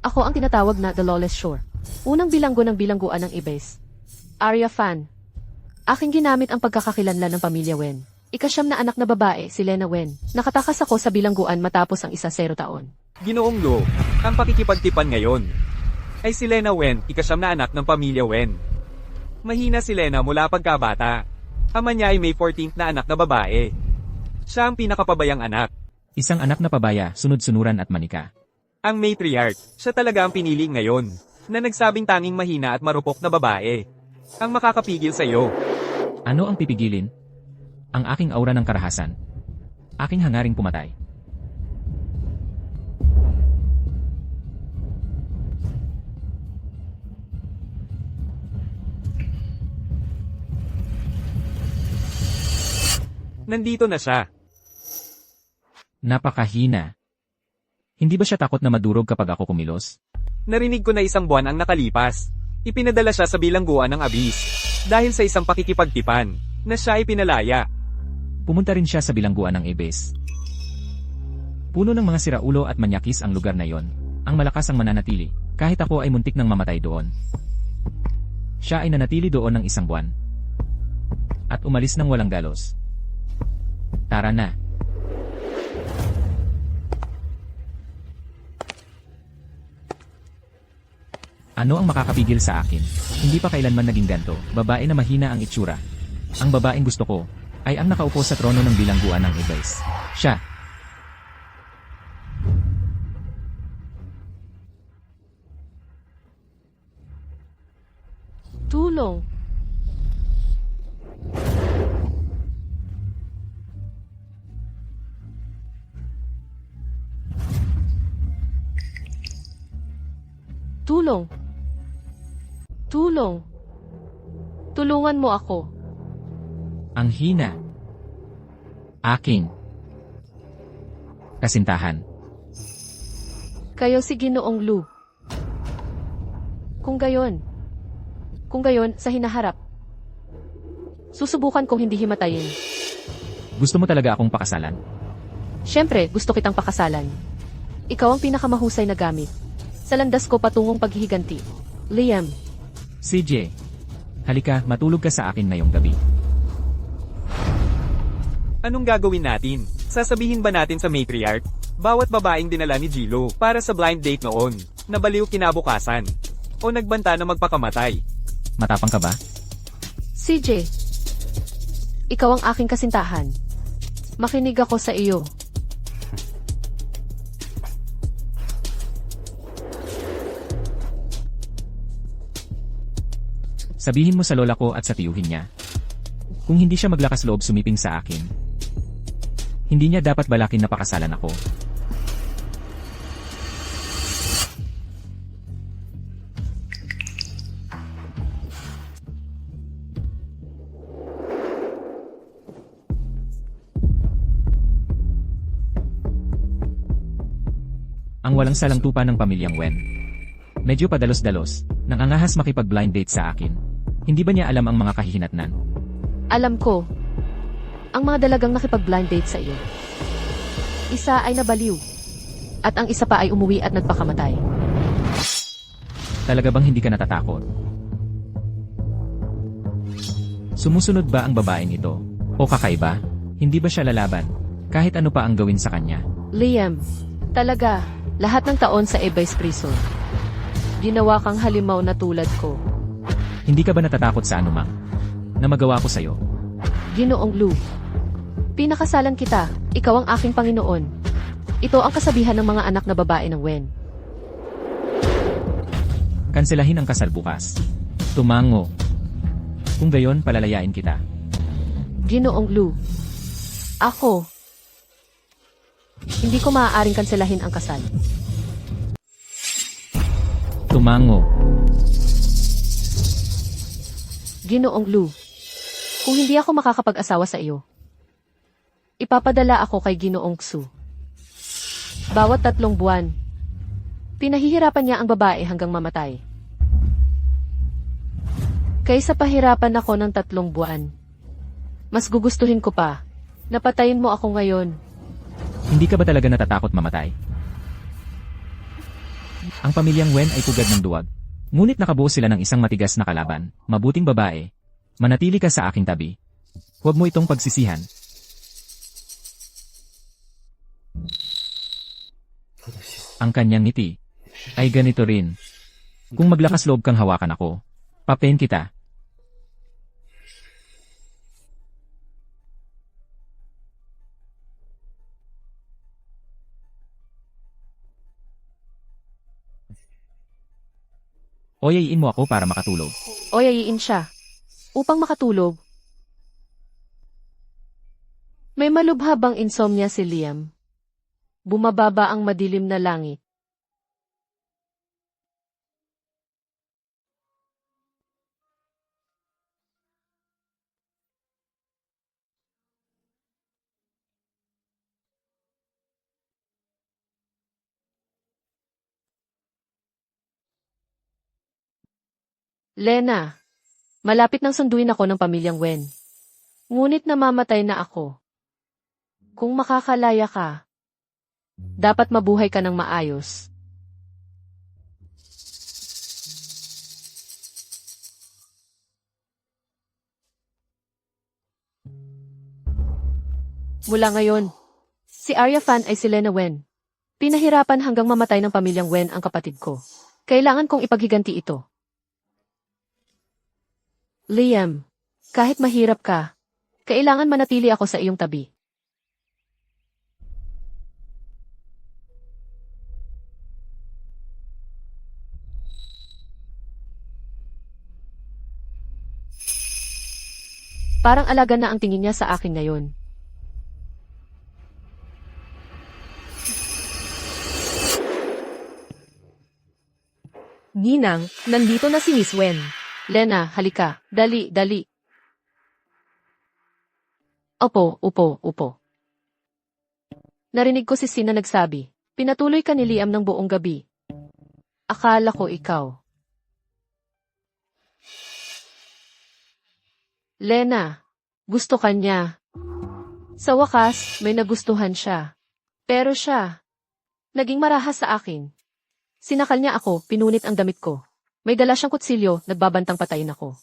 Ako ang tinatawag na The Lawless Shore. Unang bilanggo ng bilangguan ng Ibes. Arya Fan. Aking ginamit ang pagkakakilanlan ng pamilya Wen. Ikasyam na anak na babae, si Lena Wen. Nakatakas ako sa bilangguan matapos ang 0 taon. Ginoong Lo, ang pakikipagtipan ngayon ay si Lena Wen, ikasyam na anak ng pamilya Wen. Mahina si Lena mula pagkabata. Ama niya ay may 14th na anak na babae. Siya ang pinakapabayang anak. Isang anak na pabaya, sunod-sunuran at manika. Ang matriarch, siya talaga ang pinili ngayon, na nagsabing tanging mahina at marupok na babae ang makakapigil sa iyo. Ano ang pipigilin? Ang aking aura ng karahasan. Aking hangaring pumatay. Nandito na siya. Napakahina. Hindi ba siya takot na madurog kapag ako kumilos? Narinig ko na 1 buwan ang nakalipas. Ipinadala siya sa bilangguan ng Abyss dahil sa isang pakikipagtipan na siya ay pinalaya. Pumunta rin siya sa bilangguan ng Ibes. Puno ng mga siraulo at manyakis ang lugar na yon. Ang malakas ang mananatili, kahit ako ay muntik nang mamatay doon. Siya ay nanatili doon ng 1 buwan. At umalis ng walang galos. Tara na. Ano ang makakapigil sa akin? Hindi pa kailanman naging ganto, babae na mahina ang itsura. Ang babaeng gusto ko ay ang nakaupo sa trono ng bilangguan ng Ibes. Siya. Tulong. Tulong. Tulong. Tulungan mo ako. Ang hina. Aking. Kasintahan. Kayo si Ginoong Lu. Kung gayon, sa hinaharap, susubukan kong hindi himatayin. Gusto mo talaga akong pakasalan? Siyempre, gusto kitang pakasalan. Ikaw ang pinakamahusay na gamit. Sa landas ko patungong paghihiganti. Liam. CJ. Halika, matulog ka sa akin ngayong gabi. Anong gagawin natin? Sasabihin ba natin sa matriarch? Bawat babaeng dinala ni Gilo para sa blind date noon, nabaliw kinabukasan. O nagbanta na magpakamatay. Matapang ka ba? CJ. Ikaw ang aking kasintahan. Makinig ako sa iyo. Sabihin mo sa lola ko at sa tiyuhin niya. Kung hindi siya maglakas loob sumiping sa akin, hindi niya dapat balakin na pakasalan ako. Ang walang salang tupa ng pamilyang Wen. Medyo padalos-dalos, nang angahas makipag-blind date sa akin. Hindi ba niya alam ang mga kahihinatnan? Alam ko. Ang mga dalagang nakipag-blind date sa iyo. Isa ay nabaliw. At ang isa pa ay umuwi at nagpakamatay. Talaga bang hindi ka natatakot? Sumusunod ba ang babaeng ito? O kakaiba? Hindi ba siya lalaban? Kahit ano pa ang gawin sa kanya? Liam. Talaga. Lahat ng taon sa Ibes Prison. Ginawa kang halimaw na tulad ko. Hindi ka ba natatakot sa anumang na magawa ko sa'yo? Ginoong Lu. Pinakasalan kita. Ikaw ang aking Panginoon. Ito ang kasabihan ng mga anak na babae ng Wen. Kanselahin ang kasal bukas. Tumango. Kung gayon, palalayain kita. Ginoong Lu. Ako. Hindi ko maaaring kanselahin ang kasal. Tumango. Ginoong Lu. Kung hindi ako makakapag-asawa sa iyo, ipapadala ako kay Ginoong Xu. Bawat 3 buwan, pinahihirapan niya ang babae hanggang mamatay. Kaysa pahirapan ako ng 3 buwan, mas gugustuhin ko pa, napatayin mo ako ngayon. Hindi ka ba talaga natatakot mamatay? Ang pamilyang Wen ay pugad ng duwag. Ngunit nakabuo sila ng isang matigas na kalaban, mabuting babae. Manatili ka sa aking tabi. Huwag mo itong pagsisihan. Ang kanyang ngiti ay ganito rin. Kung maglakas loob kang hawakan ako, papain kita. O yayiin mo ako para makatulog. O yayiin siya. Upang makatulog. May malubha bang insomnia si Liam? Bumababa ang madilim na langit. Lena, malapit nang sunduin ako ng pamilyang Wen. Ngunit namamatay na ako. Kung makakalaya ka, dapat mabuhay ka ng maayos. Mula ngayon, si Arya Fan ay si Lena Wen. Pinahirapan hanggang mamatay ng pamilyang Wen ang kapatid ko. Kailangan kong ipaghiganti ito. Liam, kahit mahirap ka, kailangan manatili ako sa iyong tabi. Parang alaga na ang tingin niya sa akin ngayon. Ginang, nandito na si Miss Wen. Lena, halika. Dali, dali. Upo. Narinig ko si Sina nagsabi, pinatuloy ka ni Liam ng buong gabi. Akala ko ikaw. Lena, gusto ka niya. Sa wakas, may nagustuhan siya. Pero siya, naging marahas sa akin. Sinakal niya ako, pinunit ang damit ko. May dala siyang kutsilyo, nagbabantang patayin ako.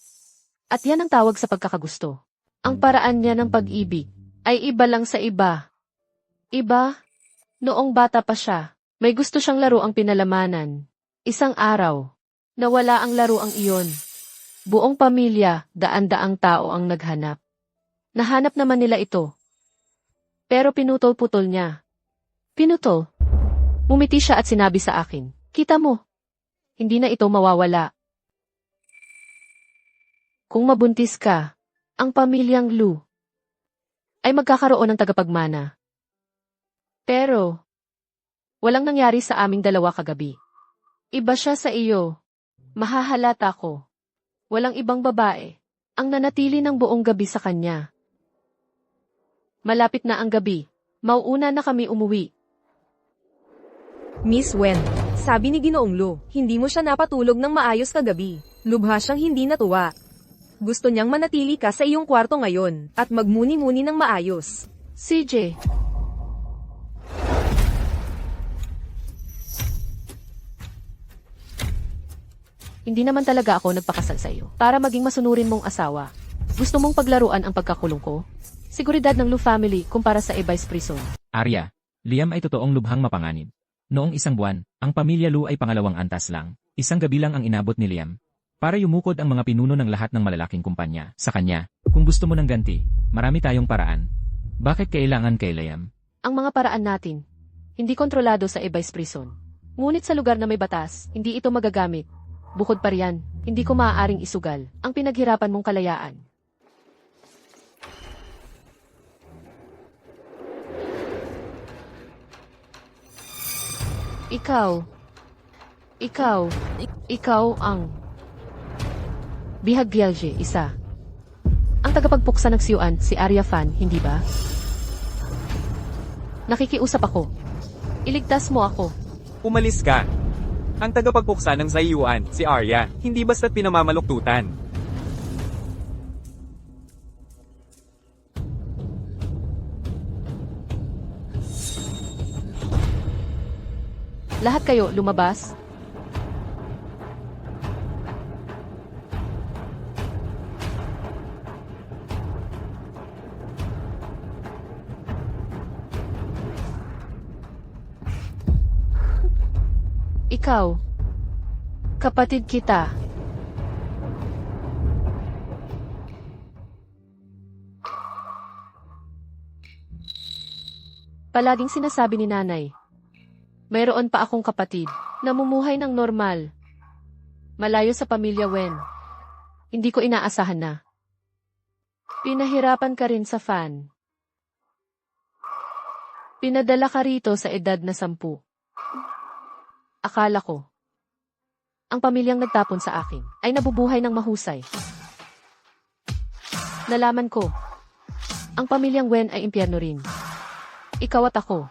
At yan ang tawag sa pagkakagusto. Ang paraan niya ng pag-ibig ay iba lang sa iba. Iba? Noong bata pa siya, may gusto siyang laro ang pinalamanan. Isang araw, nawala ang laro ang iyon. Buong pamilya, daan-daang tao ang naghanap. Nahanap naman nila ito. Pero pinutol-putol niya. Pinutol. Mumiti siya at sinabi sa akin, kita mo, hindi na ito mawawala. Kung mabuntis ka, ang pamilyang Lu ay magkakaroon ng tagapagmana. Pero, walang nangyari sa aming dalawa kagabi. Iba siya sa iyo. Mahahalata ko. Walang ibang babae ang nanatili ng buong gabi sa kanya. Malapit na ang gabi. Mauuna na kami umuwi. Miss Wen, sabi ni Ginoong Lu, hindi mo siya napatulog ng maayos kagabi. Lubha siyang hindi natuwa. Gusto niyang manatili ka sa iyong kwarto ngayon, at magmuni-muni ng maayos. CJ. Hindi naman talaga ako nagpakasal sa iyo para maging masunurin mong asawa. Gusto mong paglaruan ang pagkakulong ko? Seguridad ng Lu family kumpara sa Ebay's prison. Arya, Liam ay totoong lubhang mapanganib. Noong isang buwan, ang pamilya Lu ay pangalawang antas lang. Isang gabi lang ang inabot ni Liam. Para yumukod ang mga pinuno ng lahat ng malalaking kumpanya sa kanya. Kung gusto mo ng ganti, marami tayong paraan. Bakit kailangan kay Liam? Ang mga paraan natin, hindi kontrolado sa Ebay's prison. Ngunit sa lugar na may batas, hindi ito magagamit. Bukod pa riyan, hindi ko maaaring isugal ang pinaghirapan mong kalayaan. Ikaw ang Bihag Gyalje, isa. Ang tagapagpuksa ng Siyuan, si Arya Fan, hindi ba? Nakikiusap ako. Iligtas mo ako. Umalis ka. Ang tagapagpuksa ng Zayuan, si Arya, hindi basta't pinamamaluktutan. Lahat kayo lumabas. Ikaw. Kapatid kita. Palaging sinasabi ni nanay. Mayroon pa akong kapatid. Namumuhay ng normal. Malayo sa pamilya Wen. Hindi ko inaasahan na. Pinahirapan ka rin sa fan. Pinadala ka rito sa edad na 10. Akala ko, ang pamilyang nagtapon sa akin ay nabubuhay ng mahusay. Nalaman ko, ang pamilyang Wen ay impyerno rin. Ikaw at ako.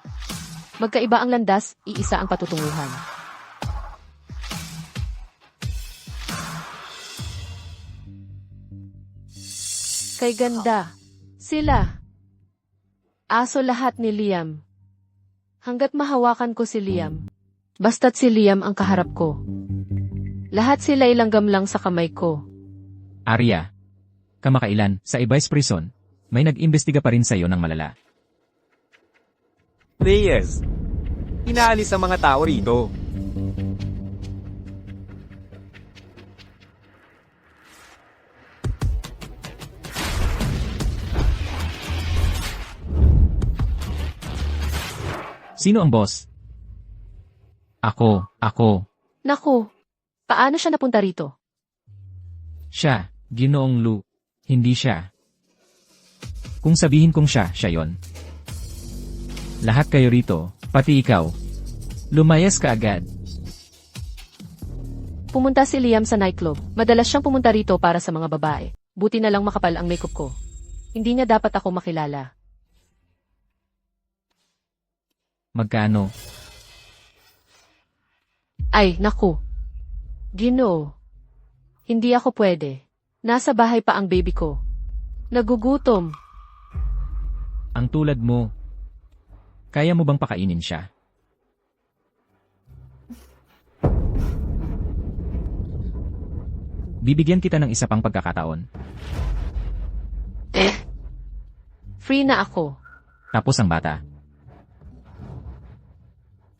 Magkaiba ang landas, iisa ang patutunguhan. Kay ganda. Sila. Aso lahat ni Liam. Hanggat mahawakan ko si Liam. Basta't si Liam ang kaharap ko. Lahat sila ilanggam lang sa kamay ko. Arya. Kamakailan, sa Ibis Prison, may nag-imbestiga pa rin sa'yo ng malala. Reyes. Inaalis ang mga tao rito. Sino ang boss? Ako. Naku, paano siya napunta rito? Siya, Ginoong Lu. Hindi siya. Kung sabihin kong siya yon. Lahat kayo rito, pati ikaw. Lumayas ka agad. Pumunta si Liam sa nightclub. Madalas siyang pumunta rito para sa mga babae. Buti na lang makapal ang makeup ko. Hindi niya dapat ako makilala. Magkano? Ay, naku. Ginoo. Hindi ako pwede. Nasa bahay pa ang baby ko. Nagugutom. Ang tulad mo. Kaya mo bang pakainin siya? Bibigyan kita ng isa pang pagkakataon. Free na ako. Tapos ang bata.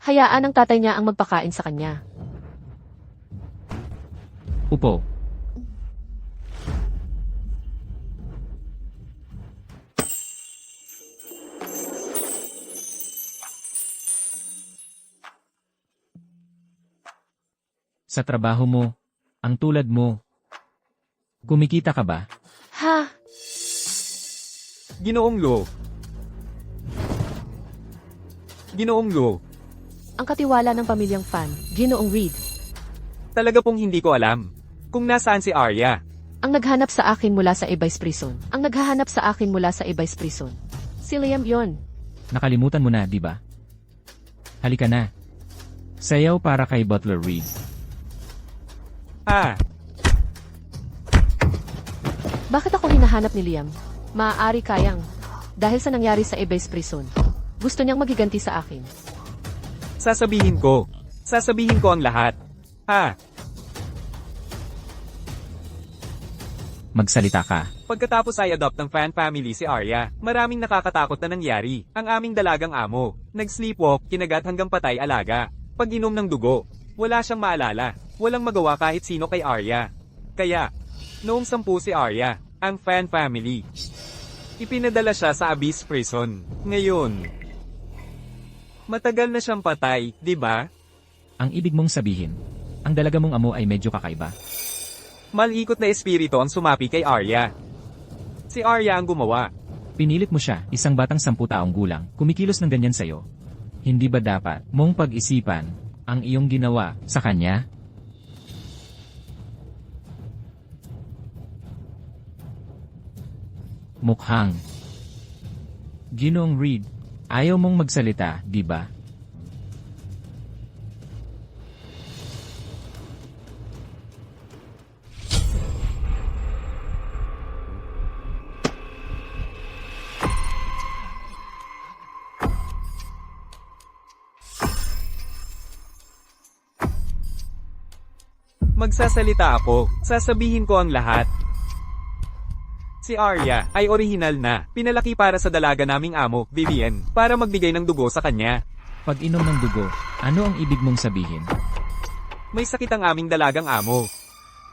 Hayaan ang tatay niya ang magpakain sa kanya. Upo. Sa trabaho mo, ang tulad mo, kumikita ka ba? Ha? Ginoong Lo. Ginoong Lo. Ang katiwala ng pamilyang Fan, Ginoong Reed. Talaga pong hindi ko alam kung nasaan si Arya. Ang naghanap sa akin mula sa Ibis Prison. Ang naghahanap sa akin mula sa Ibis Prison. Si Liam yon. Nakalimutan mo na, di ba? Halika na. Sayaw para kay Butler Reed. Bakit ako hinahanap ni Liam? Maaari kayang. Dahil sa nangyari sa Ibis Prison. Gusto niyang magiganti sa akin. Sasabihin ko. Sasabihin ko ang lahat. Magsalita ka. Pagkatapos ay adopt ng fan family si Arya, maraming nakakatakot na nangyari. Ang aming dalagang amo, nag-sleepwalk, kinagat hanggang patay alaga. Pag-inom ng dugo, wala siyang maalala. Walang magawa kahit sino kay Arya. Kaya, noong 10 si Arya, ang fan family, ipinadala siya sa Abyss Prison. Ngayon, matagal na siyang patay, di ba? Ang ibig mong sabihin, ang dalaga mong amo ay medyo kakaiba. Malikot na espiritu ang sumapi kay Arya. Si Arya ang gumawa. Pinilit mo siya, isang batang 10 taong gulang, kumikilos ng ganyan sa'yo. Hindi ba dapat mong pag-isipan ang iyong ginawa sa kanya? Mukhang. Ginoong Reed, ayaw mong magsalita, di ba? Magsasalita ako. Sasabihin ko ang lahat. Si Arya ay orihinal na. Pinalaki para sa dalaga naming amo, Vivian, para magbigay ng dugo sa kanya. Pag inom ng dugo, ano ang ibig mong sabihin? May sakit ang aming dalagang amo.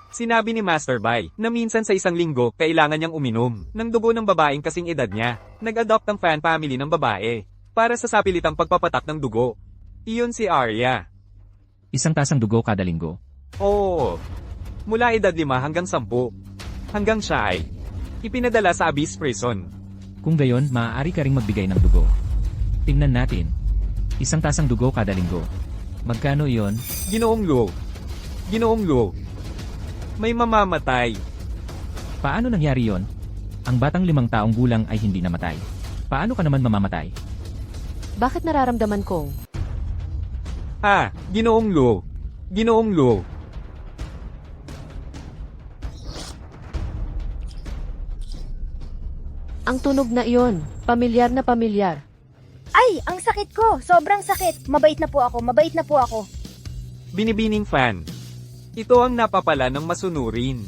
Sinabi ni Master Bai na minsan sa isang linggo kailangan niyang uminom ng dugo ng babaeng kasing edad niya. Nag-adopt ang fan family ng babae para sa sapilitang pagpapatak ng dugo. Iyon si Arya. 1 tasang dugo kada linggo. Oo. Mula edad 5 hanggang 10. Hanggang siya ay ipinadala sa Abyss Prison. Kung gayon, maaari ka ring magbigay ng dugo. Tingnan natin. 1 tasang dugo kada linggo. Magkano iyon? Ginoong Lu. Ginoong Lu. May mamamatay. Paano nangyari yon? Ang batang 5 taong gulang ay hindi namatay. Paano ka naman mamamatay? Bakit nararamdaman kong Ginoong Lu. Ginoong Lu. ang tunog na iyon? Pamilyar na pamilyar. Ay, ang sakit ko. Sobrang sakit. Mabait na po ako. Mabait na po ako. Binibining fan. Ito ang napapala ng masunurin.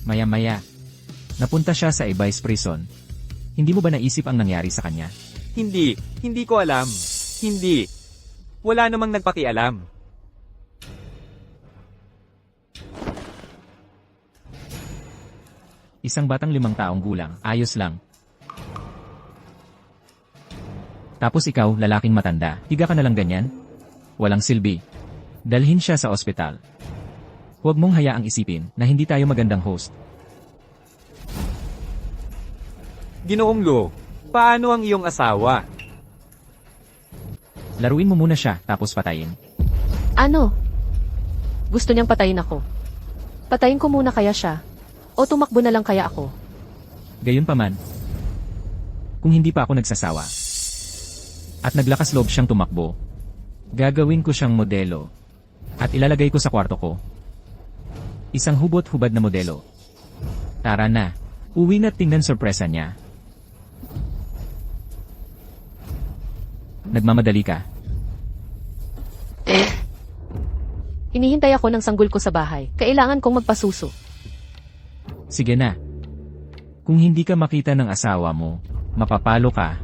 Maya-maya. Napunta siya sa Abyss Prison. Hindi mo ba naisip ang nangyari sa kanya? Hindi ko alam. Hindi. Wala namang nagpakialam. Isang batang 5 taong gulang, ayos lang. Tapos ikaw, lalaking matanda, higa ka na lang ganyan? Walang silbi. Dalhin siya sa ospital. Huwag mong hayaang isipin na hindi tayo magandang host. Ginoong Lu, paano ang iyong asawa? Laruin mo muna siya, tapos patayin. Ano? Gusto niyang patayin ako. Patayin ko muna kaya siya. O tumakbo na lang kaya ako. Gayunpaman, kung hindi pa ako nagsasawa, at naglakas loob siyang tumakbo, gagawin ko siyang modelo, at ilalagay ko sa kwarto ko. Isang hubot-hubad na modelo. Tara na, uwi na't tingnan sorpresa niya. Nagmamadali ka. Hinihintay ako ng sanggol ko sa bahay. Kailangan kong magpasuso. Sige na. Kung hindi ka makita ng asawa mo, mapapalo ka.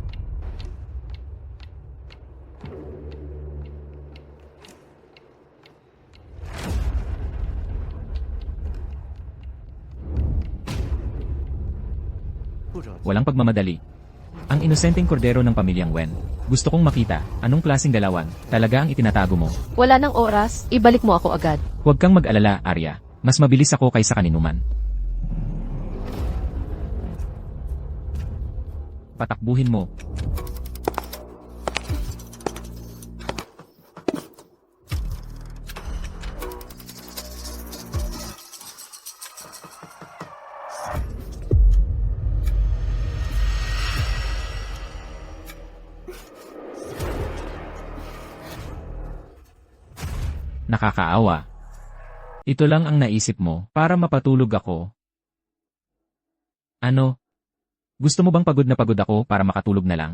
Walang pagmamadali. Ang inosenteng kordero ng pamilyang Wen. Gusto kong makita, anong klaseng galawan, talaga ang itinatago mo. Wala nang oras, ibalik mo ako agad. Huwag kang mag-alala, Arya. Mas mabilis ako kaysa kaninuman. Patakbuhin mo. Nakakaawa. Ito lang ang naisip mo para mapatulog ako. Ano? Gusto mo bang pagod na pagod ako para makatulog na lang?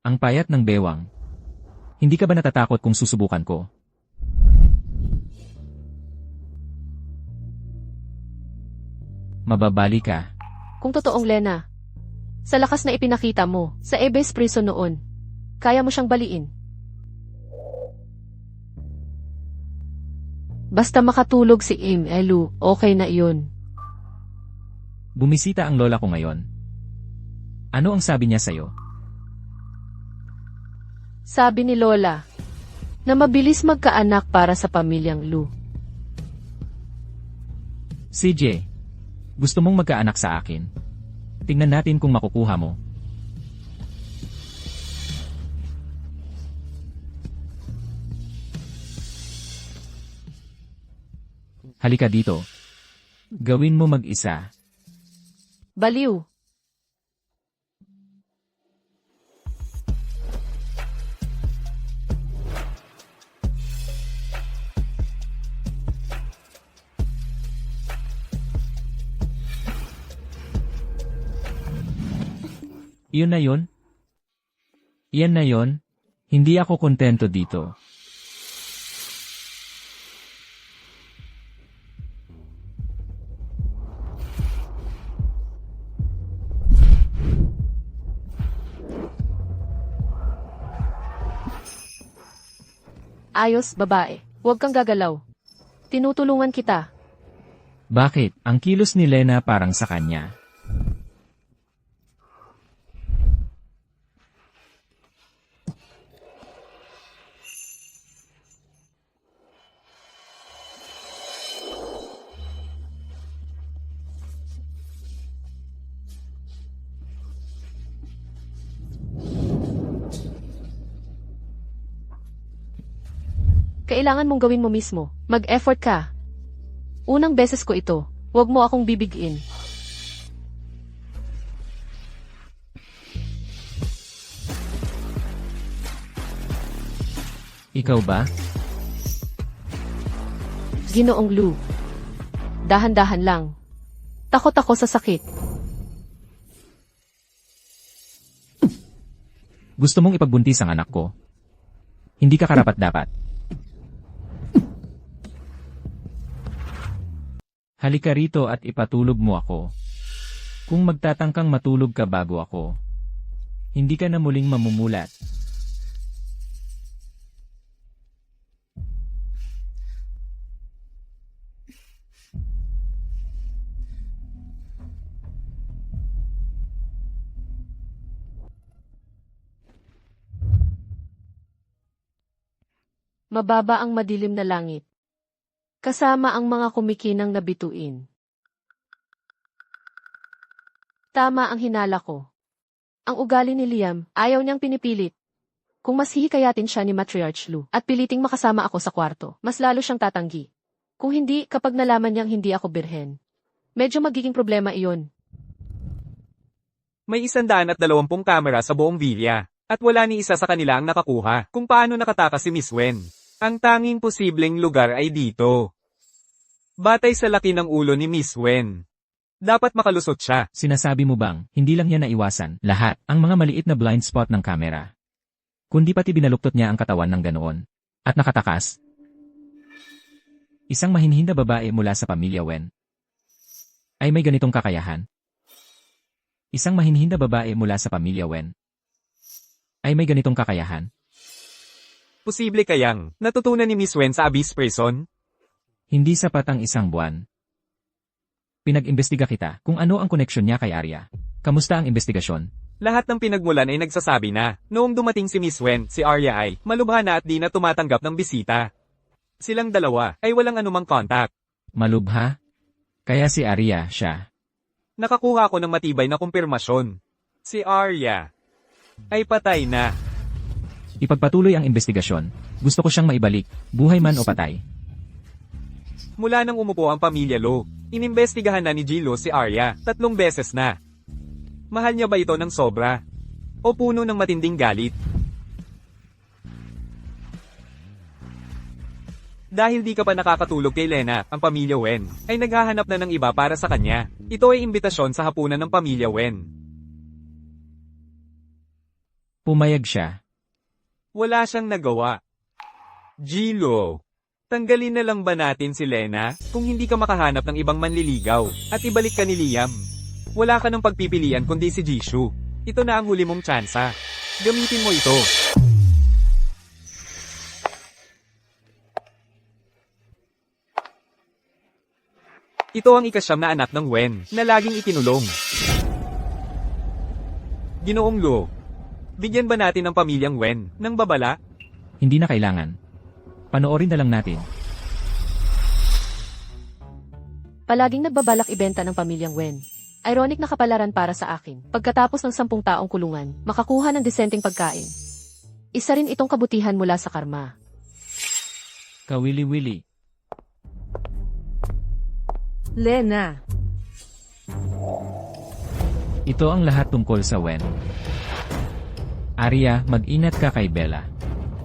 Ang payat ng bewang. Hindi ka ba natatakot kung susubukan ko? Mababali ka. Kung totoong Lena, sa lakas na ipinakita mo, sa Abyss Prison noon, kaya mo siyang baliin. Basta makatulog si Im Elu, okay na iyon. Bumisita ang lola ko ngayon. Ano ang sabi niya sa'yo? Sabi ni Lola, na mabilis magkaanak para sa pamilyang Lu. CJ, gusto mong magkaanak sa akin? Tingnan natin kung makukuha mo. Halika dito. Gawin mo mag-isa. Baliw. Iyon na yun? Iyan na yun? Hindi ako kontento dito. Ayos, babae. Huwag kang gagalaw. Tinutulungan kita. Bakit? Ang kilos ni Lena parang sa kanya. Kailangan mong gawin mo mismo. Mag-effort ka. Unang beses ko ito. Huwag mo akong bibigin. Ikaw ba? Ginoong Lu. Dahan-dahan lang. Takot ako sa sakit. Gusto mong ipagbuntis ang anak ko? Hindi ka karapat-dapat. Halika rito at ipatulog mo ako. Kung magtatangkang matulog ka bago ako, hindi ka na muling mamumulat. Mababa ang madilim na langit. Kasama ang mga kumikinang na bituin. Tama ang hinala ko. Ang ugali ni Liam, ayaw niyang pinipilit. Kung mas hihikayatin siya ni Matriarch Lu at piliting makasama ako sa kwarto, mas lalo siyang tatanggi. Kung hindi, kapag nalaman niyang hindi ako birhen, medyo magiging problema iyon. May 120 kamera sa buong villa, at wala ni isa sa kanila ang nakakuha kung paano nakatakas si Miss Wen. Ang tanging posibleng lugar ay dito. Batay sa laki ng ulo ni Miss Wen, dapat makalusot siya. Sinasabi mo bang, hindi lang niya naiwasan lahat ang mga maliit na blind spot ng kamera, kundi pati binaluktot niya ang katawan ng ganoon. At nakatakas. Isang mahinhin na babae mula sa pamilya Wen ay may ganitong kakayahan. Isang mahinhin na babae mula sa pamilya Wen ay may ganitong kakayahan. Posible kayang natutunan ni Miss Wen sa Abyss Prison? Hindi sapat ang isang buwan. Pinag-imbestiga kita kung ano ang koneksyon niya kay Arya. Kamusta ang investigasyon? Lahat ng pinagmulan ay nagsasabi na, noong dumating si Miss Wen, si Arya ay malubha na at di na tumatanggap ng bisita. Silang dalawa ay walang anumang contact. Malubha? Kaya si Arya siya. Nakakuha ako ng matibay na kumpirmasyon. Si Arya ay patay na. Ipagpatuloy ang investigasyon. Gusto ko siyang maibalik, buhay man o patay. Mula nang umupo ang pamilya Lo, inimbestigahan na ni Jilo si Arya 3 beses na. Mahal niya ba ito ng sobra? O puno ng matinding galit? Dahil di ka pa nakakatulog kay Lena, ang pamilya Wen ay naghahanap na ng iba para sa kanya. Ito ay imbitasyon sa hapunan ng pamilya Wen. Pumayag siya. Wala siyang nagawa. Jilo, tanggalin na lang ba natin si Lena kung hindi ka makahanap ng ibang manliligaw at ibalik ka ni Liam? Wala ka ng pagpipilian kundi si Jishu. Ito na ang huli mong tsansa. Gamitin mo ito. Ito ang ika-9 na anak ng Wen na laging ikinulong. Ginoong Lo, bigyan ba natin ang pamilyang Wen ng babala? Hindi na kailangan. Panoorin na lang natin. Palaging nagbabalak ibenta ng pamilyang Wen. Ironic na kapalaran para sa akin. Pagkatapos ng 10 taong kulungan, makakuha ng desenteng pagkain. Isa rin itong kabutihan mula sa karma. Kawili-wili. Lena. Ito ang lahat tungkol sa Wen. Arya, mag-ingat ka kay Bella.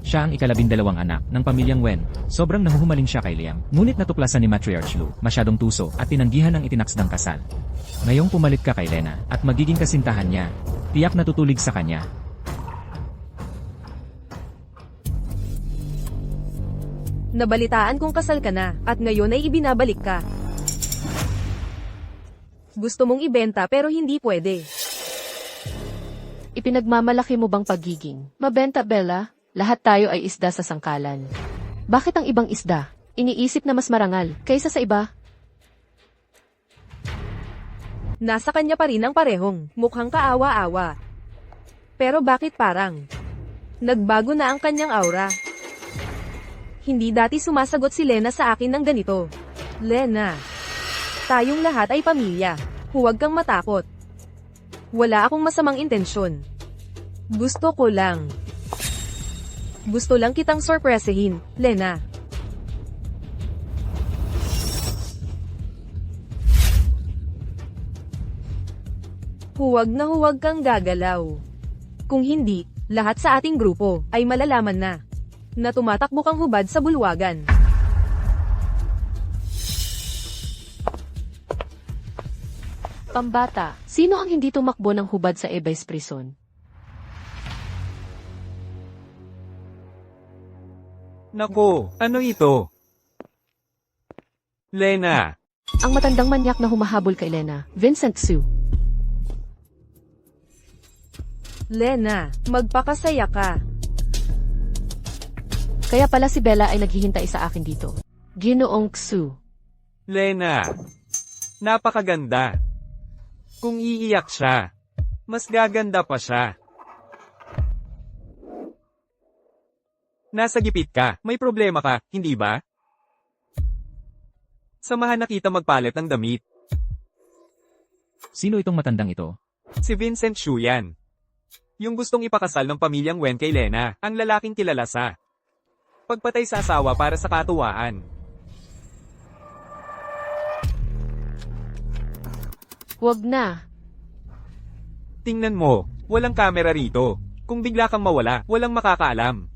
Siya ang ika-12 anak ng pamilyang Wen. Sobrang nahuhumaling siya kay Liam. Ngunit natuklasan ni Matriarch Lu, masyadong tuso at tinanggihan ang itinaksdang kasal. Ngayong pumalit ka kay Lena at magiging kasintahan niya. Tiyak na tutulig sa kanya. Nabalitaan kong kasal ka na, at ngayon ay ibinabalik ka. Gusto mong ibenta pero hindi pwede. Ipinagmamalaki mo bang pagiging mabenta, Bella? Lahat tayo ay isda sa sangkalan. Bakit ang ibang isda? Iniisip na mas marangal kaysa sa iba? Nasa kanya pa rin ang parehong, mukhang kaawa-awa. Pero bakit parang nagbago na ang kanyang aura? Hindi dati sumasagot si Lena sa akin ng ganito. Lena, tayong lahat ay pamilya. Huwag kang matakot. Wala akong masamang intensyon. Gusto lang kitang sorpresahin, Lena. Huwag kang gagalaw. Kung hindi, lahat sa ating grupo ay malalaman na tumatakbo kang hubad sa bulwagan. Pambata, sino ang hindi tumakbo ng hubad sa Ebes Prison? Nako, ano ito? Lena, Ang matandang manyak na humahabol kay Lena, Vincent Su. Lena, magpakasaya ka. Kaya pala si Bella ay naghihintay sa akin dito. Ginoong Su. Lena, napakaganda. Kung iiyak siya, mas gaganda pa siya. Nasa gipit ka, may problema ka, hindi ba? Samahan na kita magpalit ng damit. Sino itong matandang ito? Si Vincent Xu yan. Yung gustong ipakasal ng pamilyang Wen kay Lena, ang lalaking kilala sa pagpatay sa asawa para sa katuwaan. Huwag na. Tingnan mo, walang kamera rito. Kung bigla kang mawala, walang makakaalam.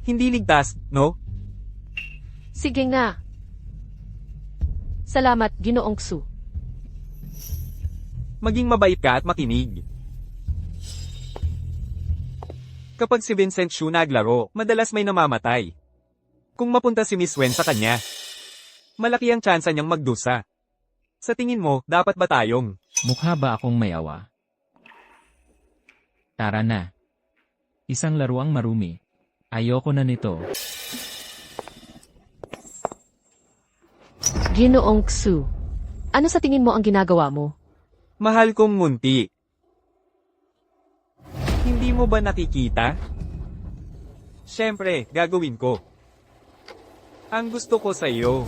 Hindi ligtas, no? Sige nga. Salamat, Ginoong Su. Maging mabait ka at makinig. Kapag si Vincent Xu naglaro, madalas may namamatay. Kung mapunta si Miss Wen sa kanya, malaki ang tsansa niyang magdusa. Sa tingin mo, dapat ba tayong Mukha ba akong may awa? Tara na. Isang laruang marumi. Ayoko na nito. Ginoong Su. Ano sa tingin mo ang ginagawa mo? mahal kong munti? Hindi mo ba nakikita? Siyempre, gagawin ko. Ang gusto ko sa iyo.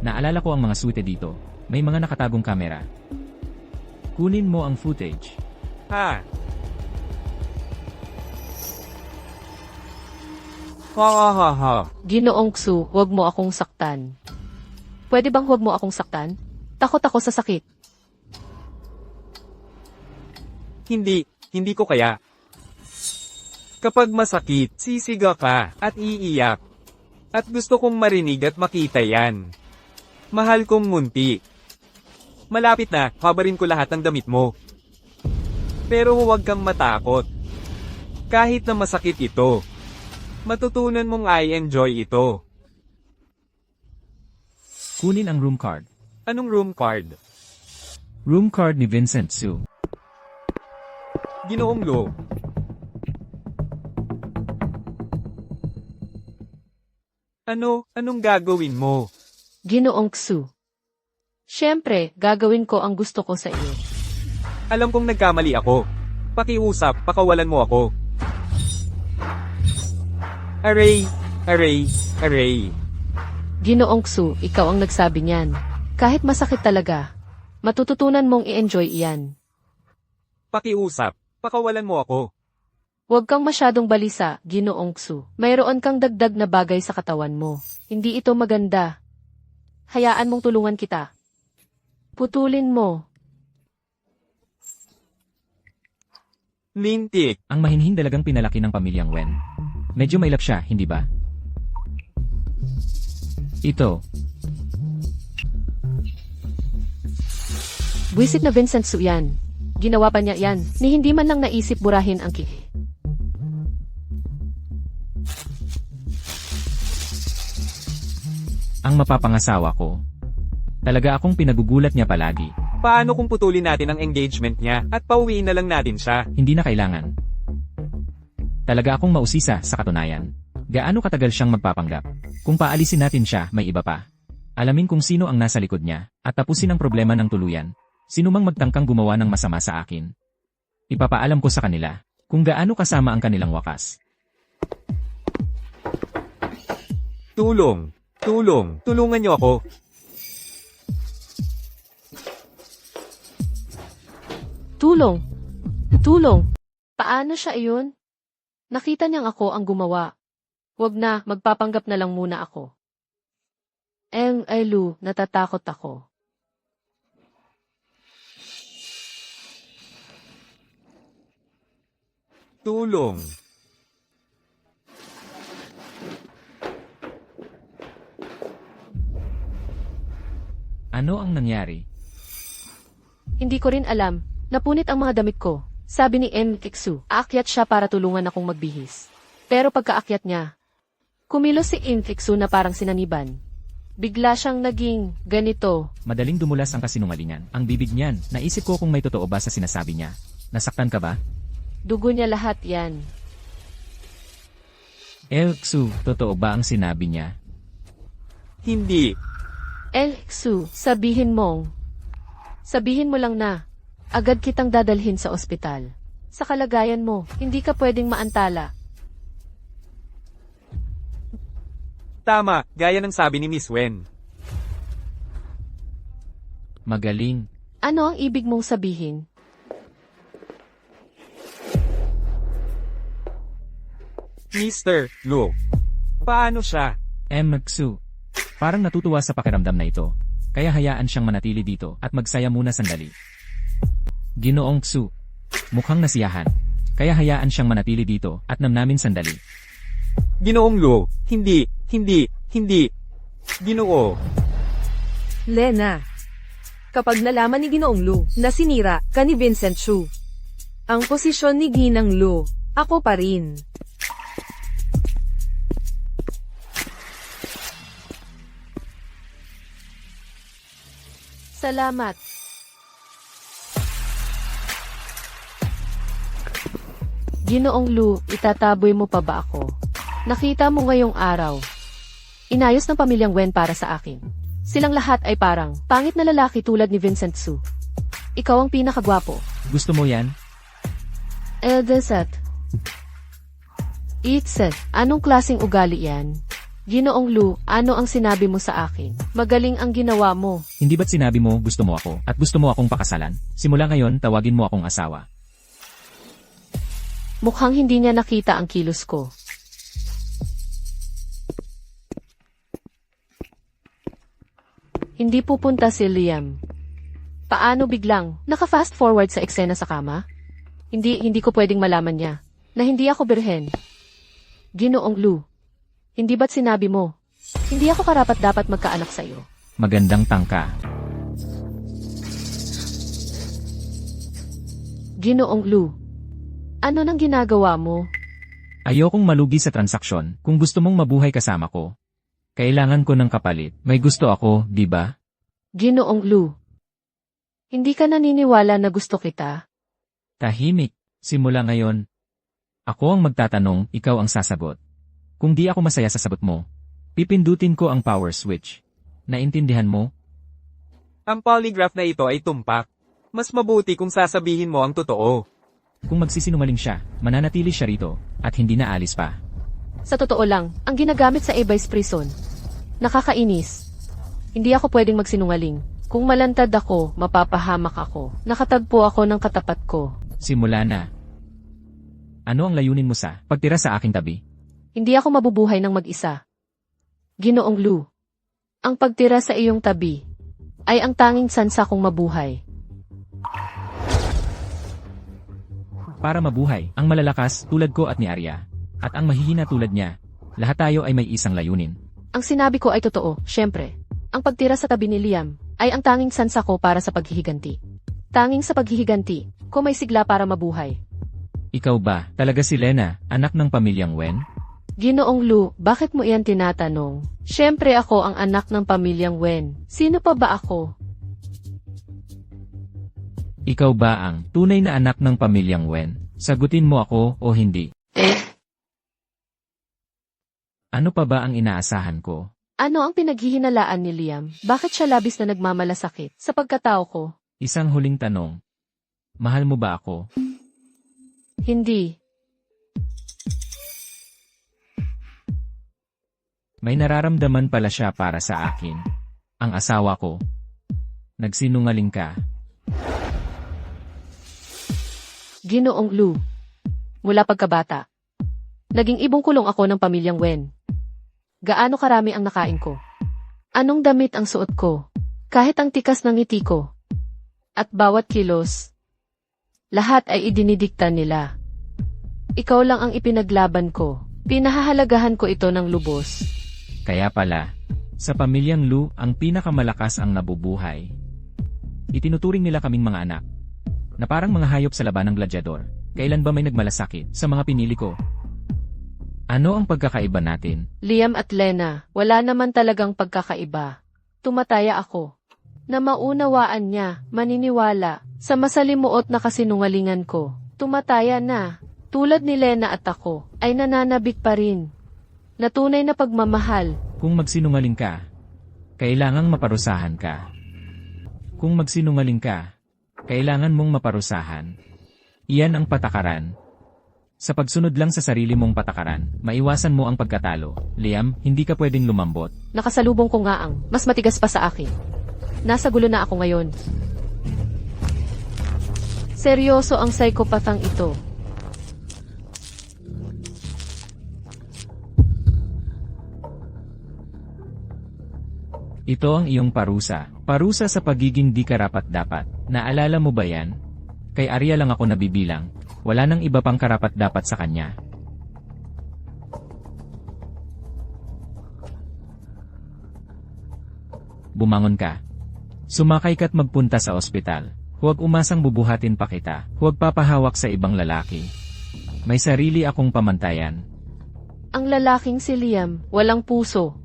Naalala ko ang mga suite dito. May mga nakatagong kamera. Kunin mo ang footage. Ha? Ha ha ha ha. Ginoong Su, huwag mo akong saktan. Pwede bang huwag mo akong saktan? Takot ako sa sakit. Hindi ko kaya. Kapag masakit, sisiga ka, at iiyak. At gusto kong marinig at makita yan. Mahal kong munti. Malapit na, kabarin ko lahat ng damit mo. Pero huwag kang matakot. Kahit na masakit ito, matutunan mong I-enjoy ito. Kunin ang room card. Anong room card? Room card ni Vincent Su. Ginoong Lo. Anong gagawin mo? Ginoong Su. Siyempre, gagawin ko ang gusto ko sa iyo. Alam kong nagkamali ako. Pakiusap, pakawalan mo ako. Aray, aray, aray. Ginoong Su, ikaw ang nagsabi niyan. Kahit masakit talaga, matututunan mong i-enjoy iyan. Pakiusap, pakawalan mo ako. Huwag kang masyadong balisa, Ginoong Su. Mayroon kang dagdag na bagay sa katawan mo. Hindi ito maganda. Hayaan mong tulungan kita. Putulin mo. Lintik. Ang mahinhing dalagang pinalaki ng pamilyang Wen. Medyo mailap siya, hindi ba? Ito. Buisit na Vincent Su yan. Ginawa pa niya yan, ni hindi man lang naisip burahin ang kihi. Ang mapapangasawa ko. Talaga akong pinagugulat niya palagi. Paano kung putulin natin ang engagement niya at pauwiin na lang natin siya? Hindi na kailangan. Talaga akong mausisa sa katunayan. Gaano katagal siyang magpapanggap? Kung paalisin natin siya, may iba pa. Alamin kung sino ang nasa likod niya, at tapusin ang problema ng tuluyan. Sino mang magtangkang gumawa ng masama sa akin. Ipapaalam ko sa kanila, kung gaano kasama ang kanilang wakas. Tulong! Tulong! Tulungan niyo ako! Tulong! Tulong! Paano siya iyon? Nakita niyang ako ang gumawa. Wag na, magpapanggap na lang muna ako. Lu, natatakot ako. Tulong! Ano ang nangyari? Hindi ko rin alam. Napunit ang mga damit ko. Sabi ni Kiksu, aakyat siya para tulungan akong magbihis. Pero pagkaakyat niya, kumilos si Kiksu na parang sinaniban. Bigla siyang naging ganito. Madaling dumulas ang kasinungalingan. Ang bibig niyan, naisip ko kung may totoo ba sa sinasabi niya. Nasaktan ka ba? Dugo niya lahat yan. Ksu, totoo ba ang sinabi niya? Hindi. Kiksu, sabihin mo lang na, agad kitang dadalhin sa ospital. Sa kalagayan mo, hindi ka pwedeng maantala. Tama, gaya ng sabi ni Miss Wen. Magaling. Ano ang ibig mong sabihin? Mr. Lu. Paano siya? Ksu. Parang natutuwa sa pakiramdam na ito. Kaya hayaan siyang manatili dito at magsaya muna sandali. Ginoong Ksu. Mukhang nasiyahan. Kaya hayaan siyang manatili dito at namnamin sandali. Ginoong Lu. Hindi. Ginoo. Lena. Kapag nalaman ni Ginoong Lu na sinira ka ni Vincent Chu, ang posisyon ni Ginang Lu, ako pa rin. Salamat. Ginoong Lu, itataboy mo pa ba ako? Nakita mo ngayong araw. Inayos ng pamilyang Wen para sa akin. Silang lahat ay parang pangit na lalaki tulad ni Vincent Su. Ikaw ang pinakagwapo. Gusto mo yan? Eldesat. Itset, anong klaseng ugali yan? Ginoong Lu, ano ang sinabi mo sa akin? Magaling ang ginawa mo. Hindi ba't sinabi mo gusto mo ako at gusto mo akong pakasalan? Simula ngayon, tawagin mo akong asawa. Mukhang hindi niya nakita ang kilos ko. Hindi pupunta si Liam. Paano biglang naka-fast forward sa eksena sa kama? Hindi ko pwedeng malaman niya na hindi ako birhen. Ginoong Lu, hindi ba't sinabi mo? Hindi ako karapat-dapat magkaanak sa iyo. Magandang tangka. Ginoong Lu, ano nang ginagawa mo? Ayokong malugi sa transaksyon kung gusto mong mabuhay kasama ko. Kailangan ko ng kapalit. May gusto ako, di ba? Ginoong Lu, hindi ka naniniwala na gusto kita? Tahimik. Simula ngayon. Ako ang magtatanong, ikaw ang sasagot. Kung di ako masaya sa sagot mo, pipindutin ko ang power switch. Naintindihan mo? Ang polygraph na ito ay tumpak. Mas mabuti kung sasabihin mo ang totoo. Kung magsisinungaling siya, mananatili siya rito, at hindi na alis pa. Sa totoo lang, ang ginagamit sa Abyss Prison. Nakakainis. Hindi ako pwedeng magsinungaling. Kung malantad ako, mapapahamak ako. Nakatagpo ako ng katapat ko. Simula na. Ano ang layunin mo sa pagtira sa aking tabi? Hindi ako mabubuhay ng mag-isa. Ginoong Lu, ang pagtira sa iyong tabi ay ang tanging sansa kong mabuhay. Para mabuhay, ang malalakas tulad ko at ni Arya, at ang mahihina tulad niya, lahat tayo ay may isang layunin. Ang sinabi ko ay totoo, syempre. Ang pagtira sa tabi ni Liam ay ang tanging sansa ko para sa paghihiganti. Tanging sa paghihiganti, ko may sigla para mabuhay. Ikaw ba, talaga si Lena, anak ng pamilyang Wen? Ginoong Lu, bakit mo iyan tinatanong? Syempre ako ang anak ng pamilyang Wen. Sino pa ba ako? Ikaw ba ang tunay na anak ng pamilyang Wen? Sagutin mo ako o hindi. Ano pa ba ang inaasahan ko? Ano ang pinaghihinalaan ni Liam? Bakit siya labis na nagmamalasakit sa pagkatao ko? Isang huling tanong. Mahal mo ba ako? Hindi. May nararamdaman pala siya para sa akin. Ang asawa ko. Nagsinungaling ka. Ginoong Lu. Mula pagkabata. Naging ibong kulong ako ng pamilyang Wen. Gaano karami ang nakain ko? Anong damit ang suot ko? Kahit ang tikas ng ngiti ko. At bawat kilos. Lahat ay idinidikta nila. Ikaw lang ang ipinaglaban ko. Pinahahalagahan ko ito ng lubos. Kaya pala, sa pamilyang Lu, ang pinakamalakas ang nabubuhay. Itinuturing nila kaming mga anak. Na parang mga hayop sa laban ng gladyador. Kailan ba may nagmalasakit sa mga pinili ko? Ano ang pagkakaiba natin? Liam at Lena, wala naman talagang pagkakaiba. Tumataya ako. Na maunawaan niya, maniniwala, sa masalimuot na kasinungalingan ko. Tumataya na, tulad ni Lena at ako, ay nananabik pa rin. Na tunay na pagmamahal. Kung magsinungaling ka, kailangang maparusahan ka. Kung magsinungaling ka, kailangan mong maparusahan. Iyan ang patakaran. Sa pagsunod lang sa sarili mong patakaran, maiwasan mo ang pagkatalo. Liam, hindi ka pwedeng lumambot. Nakasalubong ko nga ang mas matigas pa sa akin. Nasa gulo na ako ngayon. Seryoso ang psychopathang ito. Ito ang iyong parusa. Parusa sa pagiging di karapat-dapat. Naalala mo ba yan? Kay Arya lang ako nabibilang. Wala nang iba pang karapat-dapat sa kanya. Bumangon ka. Sumakay ka't magpunta sa ospital. Huwag umasang bubuhatin pa kita. Huwag papahawak sa ibang lalaki. May sarili akong pamantayan. Ang lalaking si Liam, walang puso.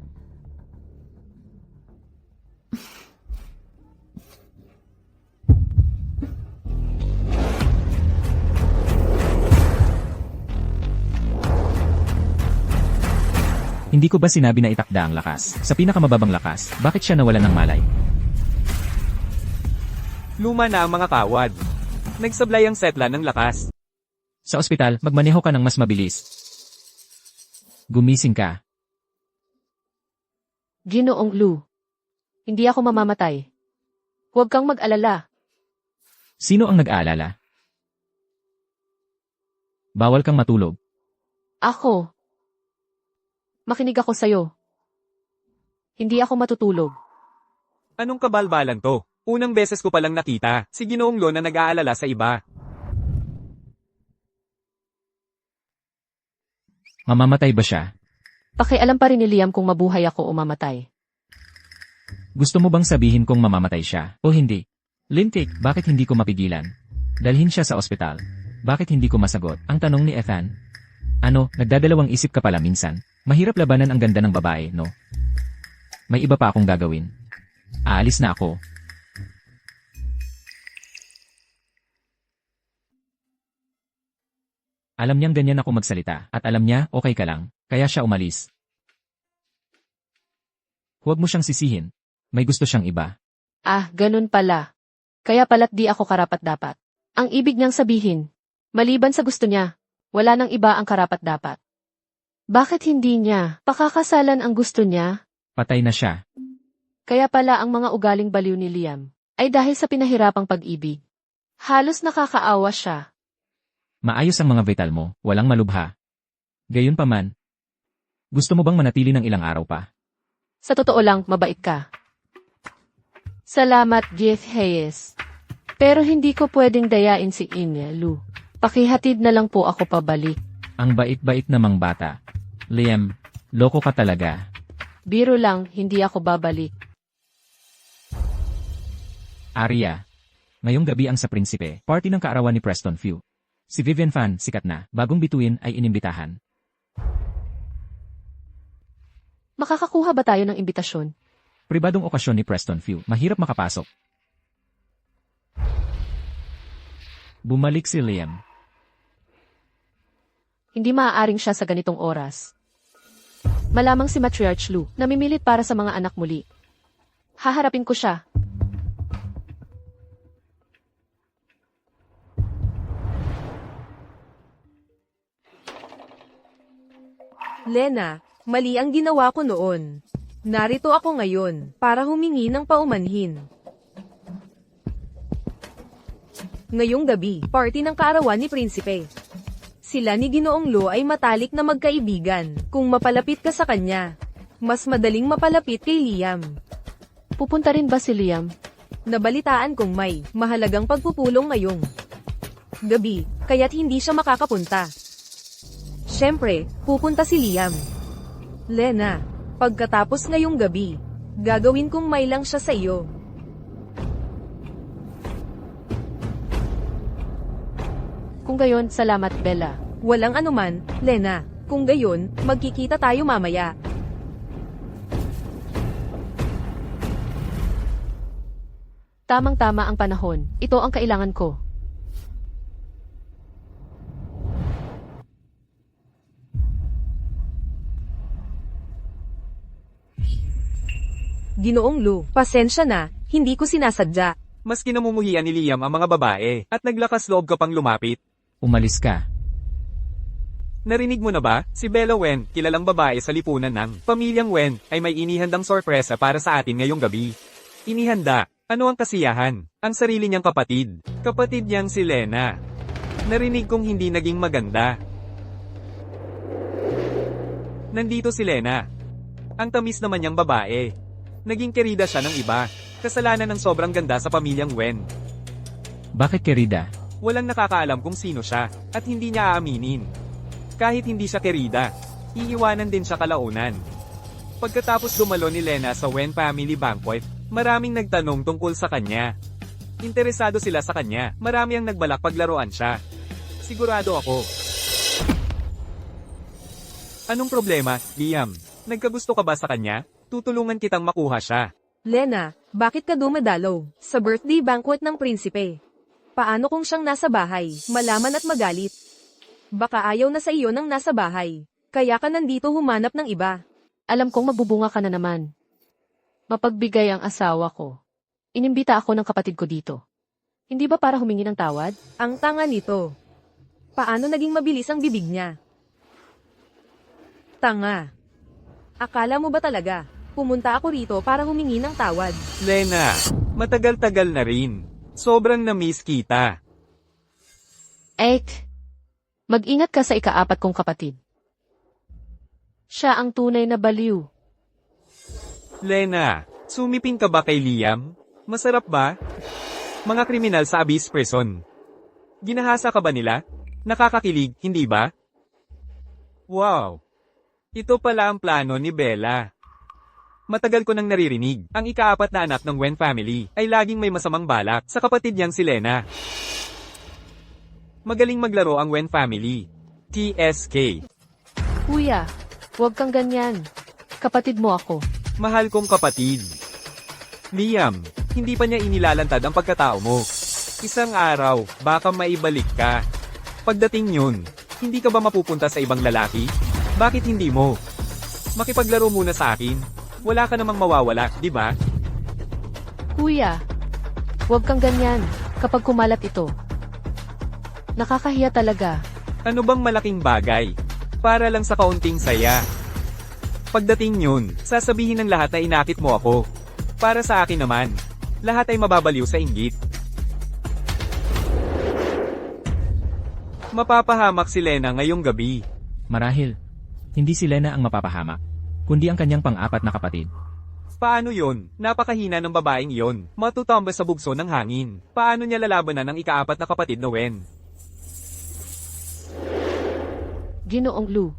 Hindi ko ba sinabi na itakda ang lakas? Sa pinakamababang lakas, bakit siya nawalan ng malay? Luma na ang mga kawad. Nagsablay ang setla ng lakas. Sa ospital, magmaneho ka ng mas mabilis. Gumising ka. Ginoong Lu. Hindi ako mamamatay. Huwag kang mag-alala. Sino ang nag-aalala? Bawal kang matulog. Ako. Makinig ako sa'yo. Hindi ako matutulog. Anong kabalbalan to? Unang beses ko palang nakita, si Ginoong Lo na nag-aalala sa iba. Mamamatay ba siya? Pakialam pa rin ni Liam kung mabuhay ako o mamatay. Gusto mo bang sabihin kung mamamatay siya o hindi? Lintik, bakit hindi ko mapigilan? Dalhin siya sa ospital. Bakit hindi ko masagot? Ang tanong ni Ethan. Ano, nagdadalawang isip ka pala minsan? Mahirap labanan ang ganda ng babae, no? May iba pa akong gagawin. Aalis na ako. Alam niyang ganyan ako magsalita, at alam niya, okay ka lang, kaya siya umalis. Huwag mo siyang sisihin. May gusto siyang iba. Ah, ganun pala. Kaya pala't di ako karapat-dapat. Ang ibig niyang sabihin, maliban sa gusto niya, wala nang iba ang karapat-dapat. Bakit hindi niya pakakasalan ang gusto niya? Patay na siya. Kaya pala ang mga ugaling baliw ni Liam ay dahil sa pinahirapang pag-ibig. Halos nakakaawa siya. Maayos ang mga vital mo, walang malubha. Gayunpaman, gusto mo bang manatili ng ilang araw pa? Sa totoo lang, mabait ka. Salamat, Jeff Hayes. Pero hindi ko pwedeng dayain si Inya, Lu. Pakihatid na lang po ako pabalik. Ang bait-bait namang bata. Liam, loko ka talaga. Biro lang, hindi ako babalik. Arya. Ngayong gabi ang sa prinsipe, party ng kaarawan ni Preston Few. Si Vivian Fan, sikat na, bagong bituin ay inimbitahan. Makakakuha ba tayo ng imbitasyon? Pribadong okasyon ni Preston Few, mahirap makapasok. Bumalik si Liam. Hindi maaaring siya sa ganitong oras. Malamang si Matriarch Lu, namimilit para sa mga anak muli. Haharapin ko siya. Lena, mali ang ginawa ko noon. Narito ako ngayon, para humingi ng paumanhin. Ngayong gabi, party ng kaarawan ni Prinsipe. Sila ni Ginoong Lu ay matalik na magkaibigan. Kung mapalapit ka sa kanya, mas madaling mapalapit kay Liam. Pupunta rin ba si Liam? Nabalitaan kong may mahalagang pagpupulong ngayong gabi, kaya't hindi siya makakapunta. Siyempre, pupunta si Liam. Lena, pagkatapos ngayong gabi, gagawin kong may lang siya sa iyo. Kung gayon, salamat Bella. Walang anuman, Lena. Kung gayon, magkikita tayo mamaya. Tamang-tama ang panahon. Ito ang kailangan ko. Ginoong Lu, pasensya na, hindi ko sinasadya. Mas kinamumuhian ni Liam ang mga babae, at naglakas loob ka pang lumapit. Umalis ka. Narinig mo na ba? Si Bella Wen, kilalang babae sa lipunan ng Pamilyang Wen, ay may inihandang sorpresa para sa atin ngayong gabi. Inihanda. Ano ang kasiyahan? Ang sarili niyang kapatid. Kapatid niyang si Lena. Narinig kong hindi naging maganda. Nandito si Lena. Ang tamis naman niyang babae. Naging kerida siya ng iba. Kasalanan ng sobrang ganda sa Pamilyang Wen. Bakit kerida? Walang nakakaalam kung sino siya, at hindi niya aaminin. Kahit hindi siya kerida, iiwanan din siya kalaunan. Pagkatapos dumalo ni Lena sa Wen Family Banquet, maraming nagtanong tungkol sa kanya. Interesado sila sa kanya, marami ang nagbalak paglaruan siya. Sigurado ako. Anong problema, Liam? Nagkagusto ka ba sa kanya? Tutulungan kitang makuha siya. Lena, bakit ka dumadalaw sa birthday banquet ng prinsipe? Paano kung siyang nasa bahay, malaman at magalit? Baka ayaw na sa iyo ng nasa bahay, kaya ka nandito humanap ng iba. Alam kong mabubunga ka na naman. Mapagbigay ang asawa ko. Inimbita ako ng kapatid ko dito. Hindi ba para humingi ng tawad? Ang tanga nito. Paano naging mabilis ang bibig niya? Tanga. Akala mo ba talaga, pumunta ako rito para humingi ng tawad? Lena, matagal-tagal na rin. Sobrang na-miss kita. Ek, mag-ingat ka sa ikaapat kong kapatid. Siya ang tunay na baliw. Lena, sumiping ka ba kay Liam? Masarap ba? Mga kriminal sa Abyss Prison. Ginahasa ka ba nila? Nakakakilig, hindi ba? Wow! Ito pala ang plano ni Bella. Matagal ko nang naririnig, ang ikaapat na anak ng Wen family ay laging may masamang balak sa kapatid niyang si Lena. Magaling maglaro ang Wen family. TSK. Kuya, huwag kang ganyan. Kapatid mo ako. Mahal kong kapatid. Liam, hindi pa niya inilalantad ang pagkatao mo. Isang araw, baka maibalik ka. Pagdating yun, hindi ka ba mapupunta sa ibang lalaki? Bakit hindi mo? Makipaglaro muna sa akin. Wala ka namang mawawala, di ba? Kuya, huwag kang ganyan kapag kumalat ito. Nakakahiya talaga. Ano bang malaking bagay? Para lang sa kaunting saya. Pagdating yun, sasabihin ng lahat na inakit mo ako. Para sa akin naman, lahat ay mababaliw sa inggit. Mapapahamak si Lena ngayong gabi. Marahil, hindi si Lena ang mapapahamak, kundi ang kanyang pang-apat na kapatid. Paano yon? Napakahina ng babaeng yon. Matutumba sa bugso ng hangin. Paano niya lalabanan ang ikaapat na kapatid na Wen? Ginoong Lu,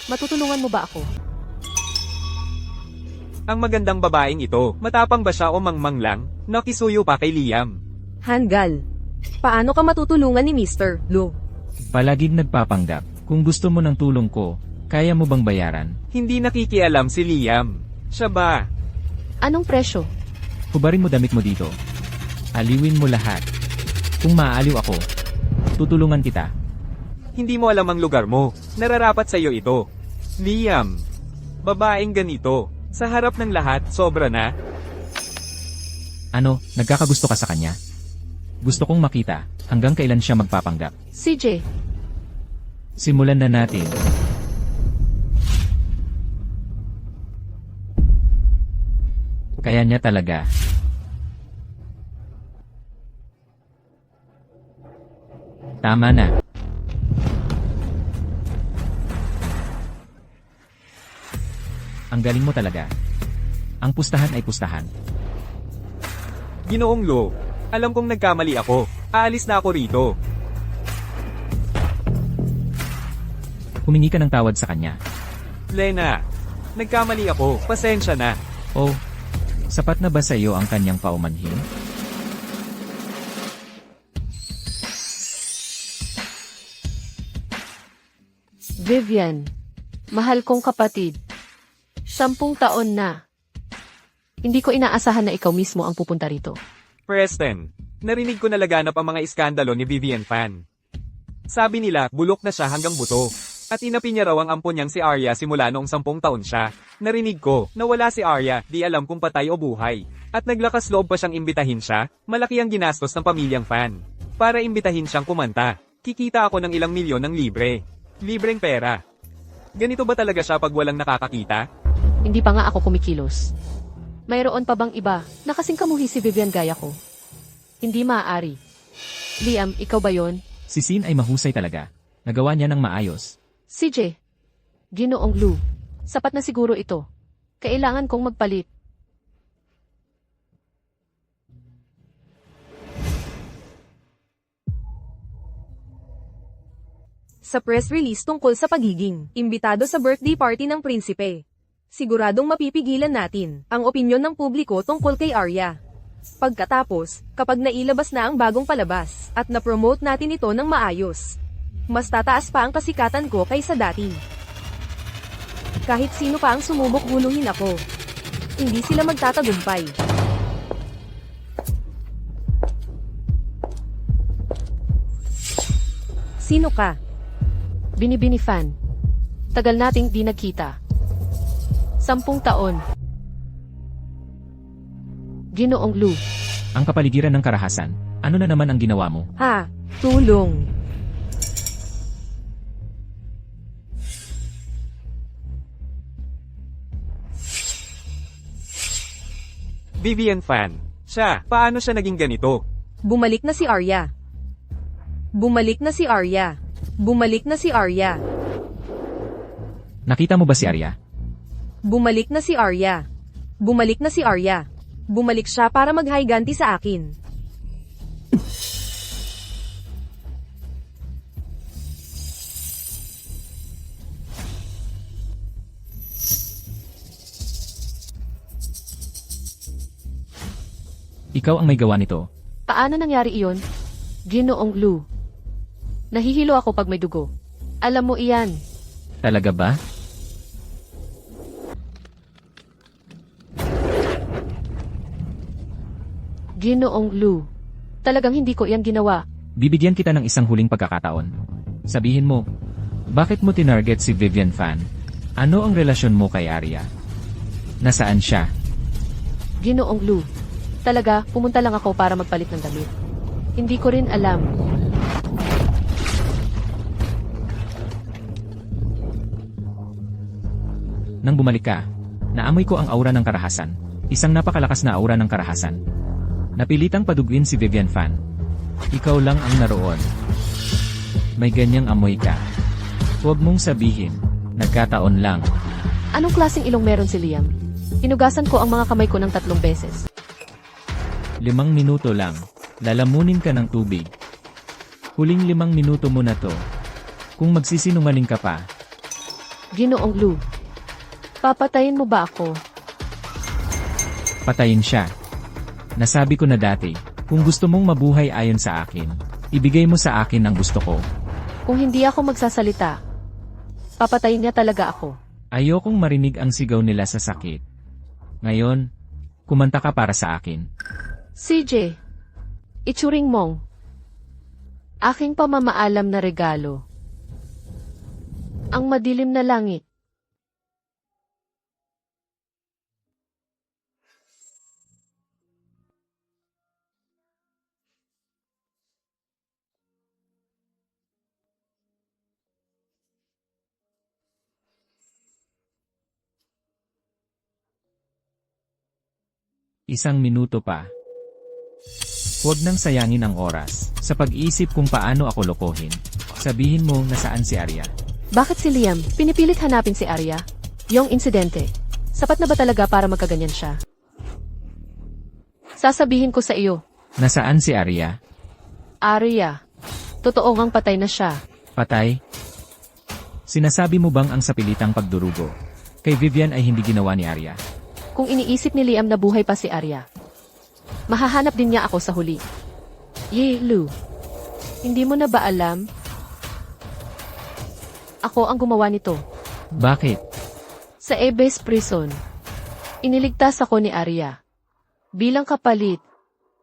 matutulungan mo ba ako? Ang magandang babaeng ito, matapang ba siya o mangmang lang? Nakisuyo pa kay Liam. Hanggal. Paano ka matutulungan ni Mr. Lu? Palaging nagpapanggap. Kung gusto mo ng tulong ko, kaya mo bang bayaran? Hindi nakikialam si Liam. Siya ba? Anong presyo? Hubarin mo damit mo dito. Aliwin mo lahat. Kung maaaliw ako, tutulungan kita. Hindi mo alam ang lugar mo. Nararapat sa iyo ito. Liam. Babaeng ganito. Sa harap ng lahat, sobra na. Ano, nagkakagusto ka sa kanya? Gusto kong makita, hanggang kailan siya magpapanggap. CJ, Simulan na natin. Kaya niya talaga. Tama na. Ang galing mo talaga. Ang pustahan ay pustahan. Ginoong Lo, alam kong nagkamali ako. Aalis na ako rito. Humingi ka ng tawad sa kanya. Lena, nagkamali ako. Pasensya na. Oh, sapat na ba sa iyo ang kanyang paumanhin? Vivian, mahal kong kapatid. 10 taon na. Hindi ko inaasahan na ikaw mismo ang pupunta rito. Preston, narinig ko na laganap ang mga iskandalo ni Vivian Fan. Sabi nila, bulok na siya hanggang buto. At inapi niya raw ang ampon niyang si Arya simula noong 10 taon siya. Narinig ko, na wala si Arya, di alam kung patay o buhay. At naglakas loob pa siyang imbitahin siya, malaki ang ginastos ng pamilyang Fan. Para imbitahin siyang kumanta, kikita ako ng ilang milyon ng libre. Libreng pera. Ganito ba talaga siya pag walang nakakakita? Hindi pa nga ako kumikilos. Mayroon pa bang iba na kasing kamuhi si Vivian gaya ko? Hindi maaari. Liam, ikaw ba yon? Si Sin ay mahusay talaga. Nagawa niya ng maayos. CJ, Ginoong Lu, sapat na siguro ito. Kailangan kong magpalit. Sa press release tungkol sa pagiging imbitado sa birthday party ng prinsipe. Siguradong mapipigilan natin ang opinyon ng publiko tungkol kay Arya. Pagkatapos, kapag nailabas na ang bagong palabas at na-promote natin ito ng maayos, mas tataas pa ang kasikatan ko kaysa dati. Kahit sino pa ang sumubok guluhin ako, hindi sila magtatagumpay. Sino ka? Binibini Fan. Tagal nating di nagkita. 10 taon. Ginoong Lu. Ang kapaligiran ng karahasan. Ano na naman ang ginawa mo? Ha? Tulong. Vivian Fan. Siya, paano siya naging ganito? Bumalik na si Arya. Bumalik na si Arya. Bumalik na si Arya. Nakita mo ba si Arya? Bumalik na si Arya. Bumalik na si Arya. Bumalik siya para maghiganti sa akin. Ikaw ang may gawa nito. Paano nangyari iyon? Ginoong Lu. Nahihilo ako pag may dugo. Alam mo iyan. Talaga ba? Ginoong Lu. Talagang hindi ko iyan ginawa. Bibigyan kita ng isang huling pagkakataon. Sabihin mo, bakit mo tinarget si Vivian Fan? Ano ang relasyon mo kay Arya? Nasaan siya? Ginoong Lu. Talaga, pumunta lang ako para magpalit ng damit. Hindi ko rin alam. Nang bumalik ka, naamoy ko ang aura ng karahasan. Isang napakalakas na aura ng karahasan. Napilitang padugin si Vivian Fan. Ikaw lang ang naroon. May ganyang amoy ka. Huwag mong sabihin, nagkataon lang. Anong klaseng ilong meron si Liam? Hinugasan ko ang mga kamay ko ng 3 beses. 5 minuto lang. Lalamunin ka ng tubig. Huling 5 minuto mo na to. Kung magsisinungaling ka pa, Ginoong Lu. Papatayin mo ba ako? patayin siya. Nasabi ko na dati, kung gusto mong mabuhay ayon sa akin, ibigay mo sa akin ang gusto ko. Kung hindi ako magsasalita, papatayin niya talaga ako. Ayokong marinig ang sigaw nila sa sakit. Ngayon, kumanta ka para sa akin. CJ, itsuring mong. Aking pamamaalam na regalo. Ang madilim na langit. 1 minuto pa. Huwag nang sayangin ang oras sa pag-iisip kung paano ako lokohin. Sabihin mo nasaan si Arya. Bakit si Liam? Pinipilit hanapin si Arya? Yung insidente. Sapat na ba talaga para magkaganyan siya? Sasabihin ko sa iyo, Nasaan si Arya? Arya. Totoo ngang patay na siya. Patay? Sinasabi mo bang ang sapilitang pagdurugo kay Vivian ay hindi ginawa ni Arya? Kung iniisip ni Liam na buhay pa si Arya, mahahanap din niya ako sa huli. Lu. Hindi mo na ba alam? Ako ang gumawa nito. Bakit? Sa Ebes Prison, iniligtas ako ni Arya. Bilang kapalit,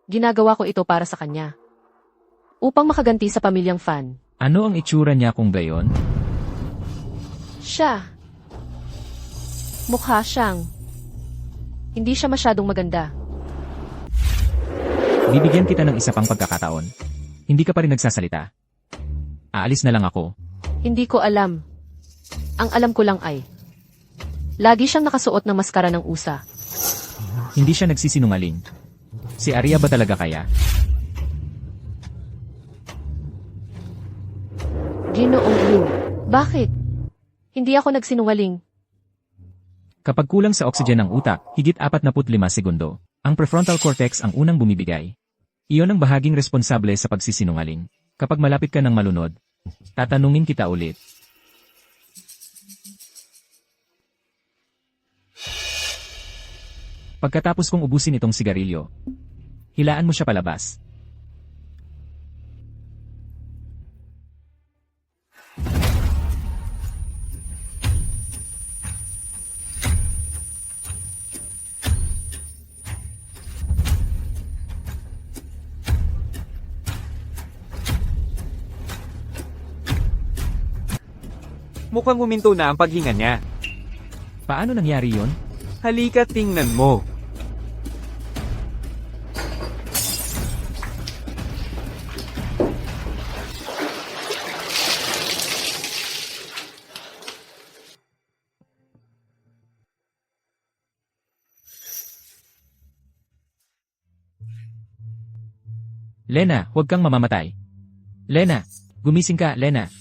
ginagawa ko ito para sa kanya. Upang makaganti sa pamilyang Fan. Ano ang itsura niya kung gayon? Siya. Mukha siyang. Hindi siya masyadong maganda. Bibigyan kita ng isa pang pagkakataon. Hindi ka pa rin nagsasalita. Aalis na lang ako. Hindi ko alam. Ang alam ko lang ay, lagi siyang nakasuot ng maskara ng usa. Hindi siya nagsisinungaling. Si Arya ba talaga kaya? Ginoong Lu. Bakit? Hindi ako nagsinungaling. Kapag kulang sa oxygen ng utak, higit 45 segundo, ang prefrontal cortex ang unang bumibigay. Iyon ang bahaging responsable sa pagsisinungaling. Kapag malapit ka ng malunod, tatanungin kita ulit. Pagkatapos kong ubusin itong sigarilyo, hilaan mo siya palabas. Mukhang huminto na ang paghinga niya. Paano nangyari yon? Halika tingnan mo. Lena, huwag kang mamamatay. Lena, gumising ka, Lena.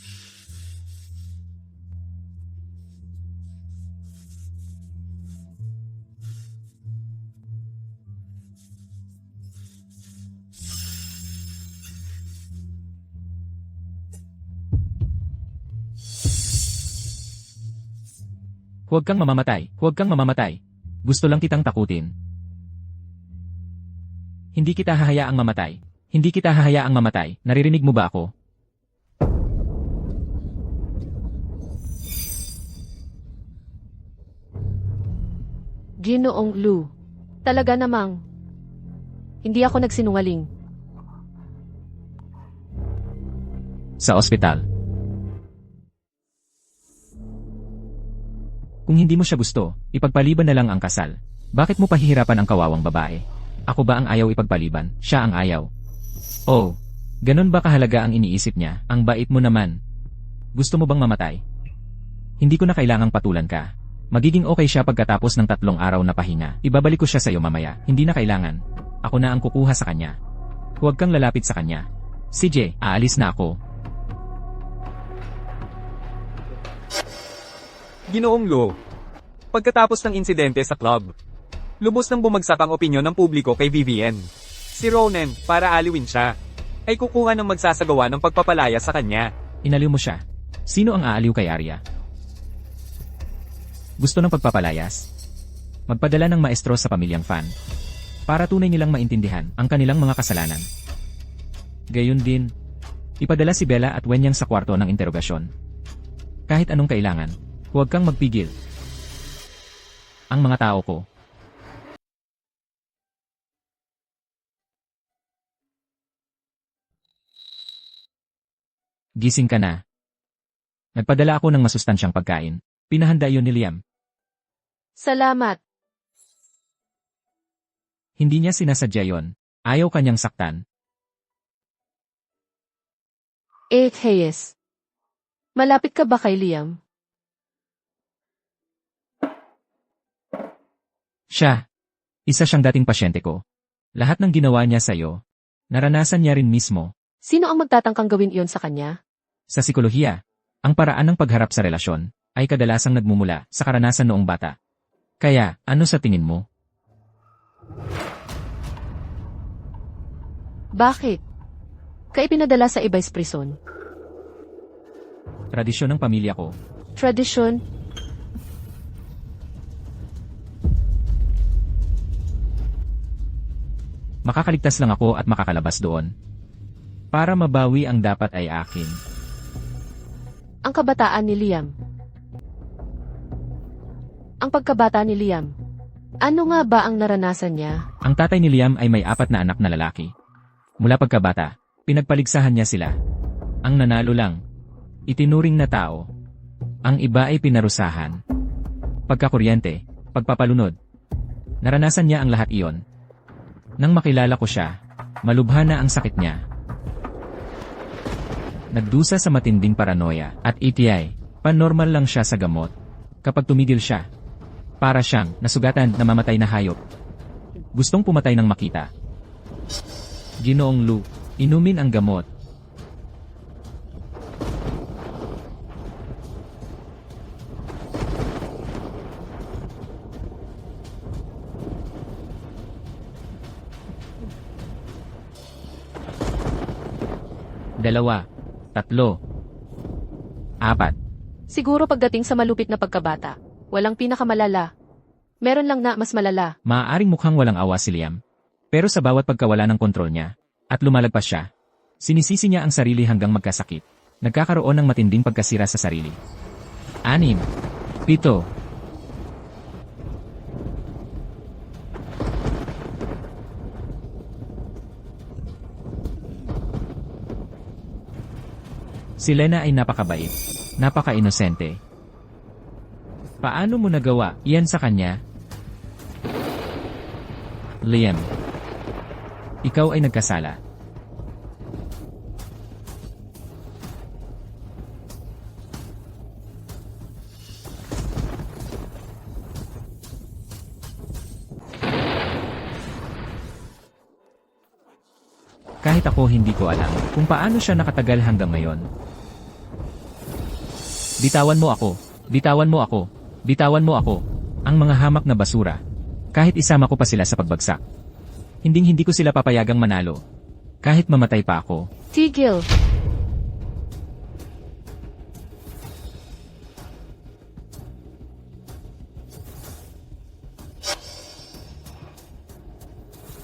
Huwag kang mamamatay, huwag kang mamamatay. Gusto lang kitang takutin. Hindi kita hahayaang mamatay. Hindi kita hahayaang mamatay. Naririnig mo ba ako? Ginoong Lu. Talaga namang. Hindi ako nagsinungaling. Sa ospital. Kung hindi mo siya gusto, ipagpaliban na lang ang kasal. Bakit mo pahihirapan ang kawawang babae? Ako ba ang ayaw ipagpaliban? Siya ang ayaw. Oh, ganun ba kahalaga ang iniisip niya? Ang bait mo naman. Gusto mo bang mamatay? Hindi ko na kailangang patulan ka. Magiging okay siya pagkatapos ng 3 araw na pahinga. Ibabalik ko siya sa iyo mamaya. Hindi na kailangan. Ako na ang kukuha sa kanya. Huwag kang lalapit sa kanya. CJ, aalis na ako. Ginoong Lo. Pagkatapos ng insidente sa club, lubos nang bumagsak ang opinyon ng publiko kay Vivian. Si Ronan, para aliwin siya, ay kukuha ng magsasagawa ng pagpapalaya sa kanya. Inaliw mo siya. Sino ang aaliw kay Arya? Gusto ng pagpapalayas? Magpadala ng maestro sa pamilyang Fan. Para tunay nilang maintindihan ang kanilang mga kasalanan. Gayun din, ipadala si Bella at Wenyang sa kwarto ng interogasyon. Kahit anong kailangan, huwag kang magpigil. Ang mga tao ko. Gising ka na. Nagpadala ako ng masustansyang pagkain. Pinahanda yun ni Liam. Salamat. Hindi niya sinasadya yon. Ayaw kanyang saktan. Hayes. Malapit ka ba kay Liam? Siya. Isa siyang dating pasyente ko. Lahat ng ginawa niya sa'yo, naranasan niya rin mismo. Sino ang magtatangkang gawin iyon sa kanya? Sa psikolohiya, ang paraan ng pagharap sa relasyon ay kadalasang nagmumula sa karanasan noong bata. Kaya, ano sa tingin mo? Bakit? Kaipinadala sa Ibais Prison. Tradisyon ng pamilya ko. Tradisyon. Makakaligtas lang ako at makakalabas doon. Para mabawi ang dapat ay akin. Ang kabataan ni Liam. Ang pagkabata ni Liam. Ano nga ba ang naranasan niya? Ang tatay ni Liam ay may 4 na anak na lalaki. Mula pagkabata, pinagpaligsahan niya sila. Ang nanalo lang, itinuring na tao. Ang iba ay pinarusahan. Pagkakuryente, pagpapalunod. Naranasan niya ang lahat iyon. Nang makilala ko siya, malubha na ang sakit niya. Nagdusa sa matinding paranoia at ETI, panormal lang siya sa gamot. Kapag tumigil siya, para siyang nasugatan na mamatay na hayop. Gustong pumatay ng makita. Ginoong Lu, inumin ang gamot. Dalawa, 3, 4. Siguro pagdating sa malupit na pagkabata, walang pinakamalala. Meron lang na mas malala. Maaaring mukhang walang awa si Liam. Pero sa bawat pagkawala ng kontrol niya, at lumalagpas siya, sinisisi niya ang sarili hanggang magkasakit. Nagkakaroon ng matinding pagkasira sa sarili. 6, 7. Si Lena ay napakabait, napaka-inosente. Paano mo nagawa iyan sa kanya? Liam, ikaw ay nagkasala. Kahit ako hindi ko alam kung paano siya nakatagal hanggang ngayon. Bitawan mo ako, bitawan mo ako, bitawan mo ako, ang mga hamak na basura. Kahit isama ko pa sila sa pagbagsak. Hinding-hindi ko sila papayagang manalo. Kahit mamatay pa ako. Tigil.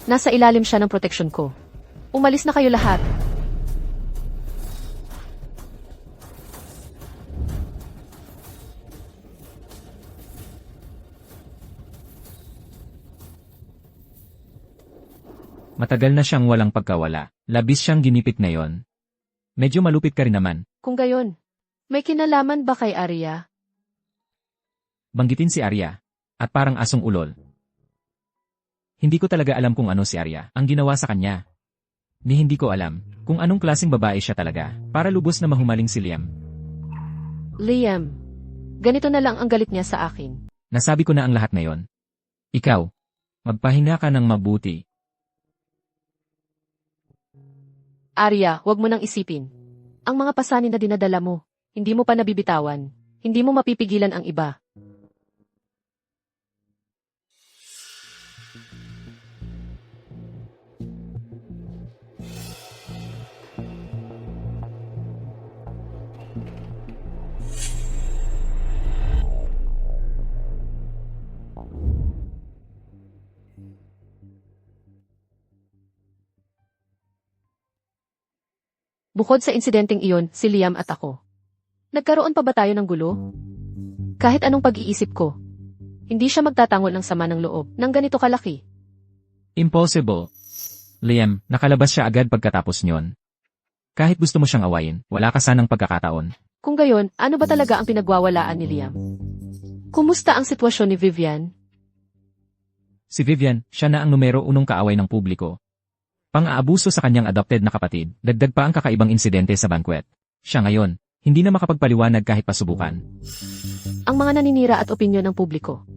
Nasa ilalim siya ng proteksyon ko. Umalis na kayo lahat. Matagal na siyang walang pagkawala. Labis siyang ginipit ngayon. Medyo malupit ka rin naman. Kung gayon, may kinalaman ba kay Arya? Banggitin si Arya. At parang asong ulol. Hindi ko talaga alam kung ano si Arya ang ginawa sa kanya. Ni hindi ko alam kung anong klaseng babae siya talaga para lubos na mahumaling si Liam. Liam, ganito na lang ang galit niya sa akin. Nasabi ko na ang lahat ngayon. Ikaw, magpahinga ka ng mabuti. Arya, wag mo nang isipin. Ang mga pasanin na dinadala mo, hindi mo pa nabibitawan. Hindi mo mapipigilan ang iba. Bukod sa insidenteng iyon, si Liam at ako. Nagkaroon pa ba tayo ng gulo? Kahit anong pag-iisip ko, hindi siya magtatangol ng sama ng loob ng ganito kalaki. Impossible. Liam, nakalabas siya agad pagkatapos nyon. Kahit gusto mo siyang awayin, wala ka sanang pagkakataon. Kung gayon, ano ba talaga ang pinagwawalaan ni Liam? Kumusta ang sitwasyon ni Vivian? Si Vivian, siya na ang numero 1 kaaway ng publiko. Pang-aabuso sa kanyang adopted na kapatid, dagdag pa ang kakaibang insidente sa banquet. Siya ngayon, hindi na makapagpaliwanag kahit pasubukan. Ang mga naninira at opinyon ng publiko.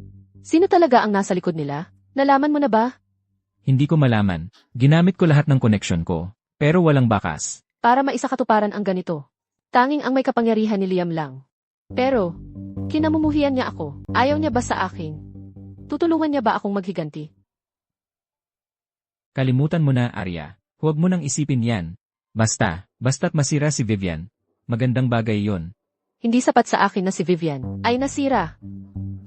Sino talaga ang nasa likod nila? Nalaman mo na ba? Hindi ko malaman. Ginamit ko lahat ng koneksyon ko. Pero walang bakas. Para maisakatuparan ang ganito. Tanging ang may kapangyarihan ni Liam lang. Pero, kinamumuhian niya ako. Ayaw niya ba sa akin? Tutulungan niya ba akong maghiganti? Kalimutan mo na, Arya. Huwag mo nang isipin yan. Basta't masira si Vivian. Magandang bagay yon. Hindi sapat sa akin na si Vivian ay nasira.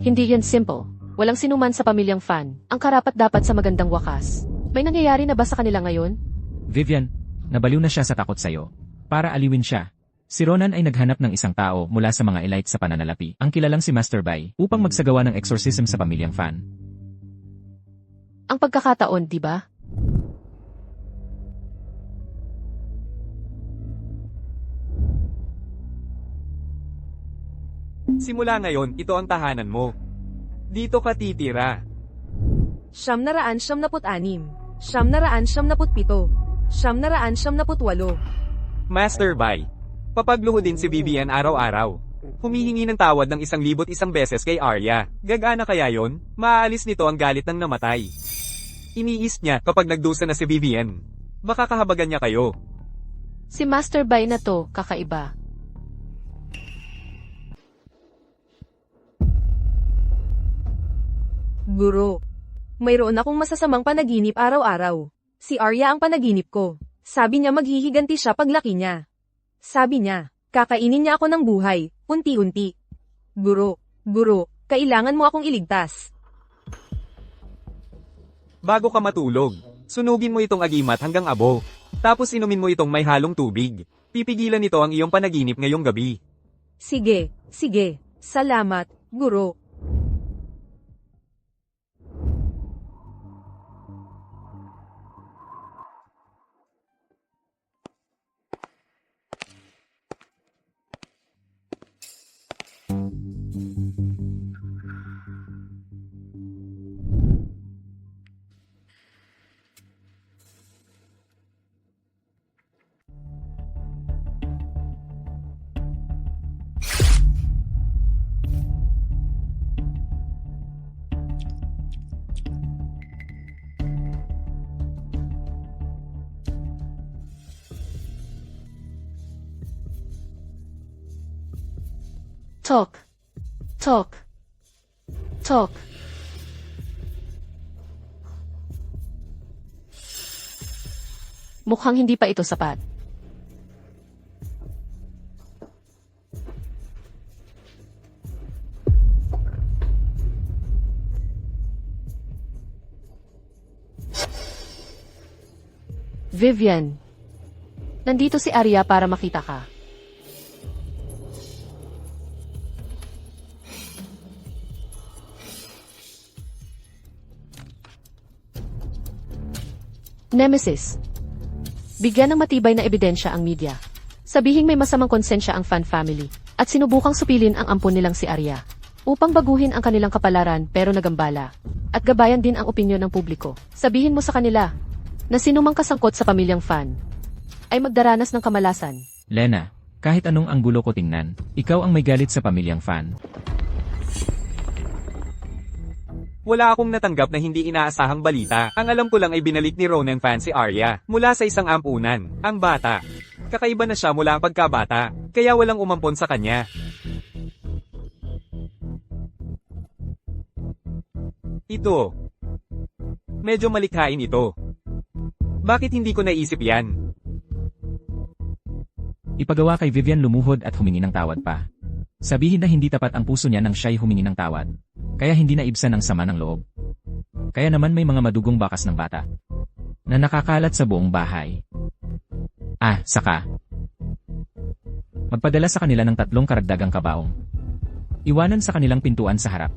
Hindi yun simple. Walang sinuman sa pamilyang Fan ang karapat-dapat sa magandang wakas. May nangyayari na ba sa kanila ngayon? Vivian, nabaliw na siya sa takot sa'yo. Para aliwin siya. Si Ronan ay naghanap ng isang tao mula sa mga elite sa pananalapi, ang kilalang si Master Bai, upang magsagawa ng exorcism sa pamilyang Fan. Ang pagkakataon, di ba? Simula ngayon, ito ang tahanan mo. Dito ka titira. 976, 977, 978. Master Bai. Papagluhodin si Vivian araw-araw. Humihingi ng tawad ng 1,001 beses kay Arya. Gagana kaya yon? Maaalis nito ang galit ng namatay. Iniis niya kapag nagdusa na si Vivian. Baka kahabagan niya kayo. Si Master Bai na to, kakaiba. Guro. Mayroon akong masasamang panaginip araw-araw. Si Arya ang panaginip ko. Sabi niya maghihiganti siya paglaki niya. Sabi niya, kakainin niya ako ng buhay, unti-unti. Guro, kailangan mo akong iligtas. Bago ka matulog, sunugin mo itong agimat hanggang abo. Tapos inumin mo itong may halong tubig. Pipigilan nito ang iyong panaginip ngayong gabi. Sige. Salamat, guro. Talk. Mukhang hindi pa ito sapat. Vivian. Nandito si Arya para makita ka. Nemesis. Bigyan ng matibay na ebidensya ang media. Sabihing may masamang konsensya ang Fan family, at sinubukang supilin ang ampon nilang si Arya, upang baguhin ang kanilang kapalaran pero nagambala, at gabayan din ang opinyon ng publiko. Sabihin mo sa kanila, na sinumang kasangkot sa pamilyang Fan, ay magdaranas ng kamalasan. Lena, kahit anong anggulo ko tingnan, ikaw ang may galit sa pamilyang Fan. Wala akong natanggap na hindi inaasahang balita. Ang alam ko lang ay binalik ni Ronan Fan si Arya mula sa isang ampunan, ang bata. Kakaiba na siya mula ang pagkabata, kaya walang umampon sa kanya. Ito. Medyo malikhain ito. Bakit hindi ko naisip yan? Ipagawa kay Vivian lumuhod at humingi ng tawad pa. Sabihin na hindi tapat ang puso niya nang siya'y humingi ng tawad. Kaya hindi naibsan ng sama ng loob. Kaya naman may mga madugong bakas ng bata na nakakalat sa buong bahay. Saka magpadala sa kanila ng 3 karagdagang kabaong. Iwanan sa kanilang pintuan sa harap.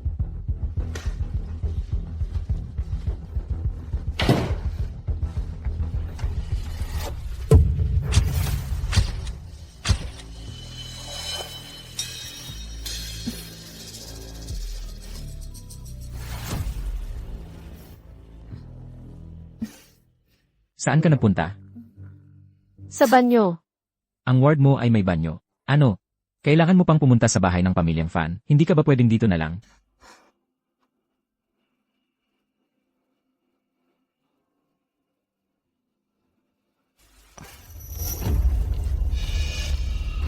Saan ka nagpunta? Sa banyo. Ang ward mo ay may banyo. Ano? Kailangan mo pang pumunta sa bahay ng pamilyang Fan. Hindi ka ba pwedeng dito na lang?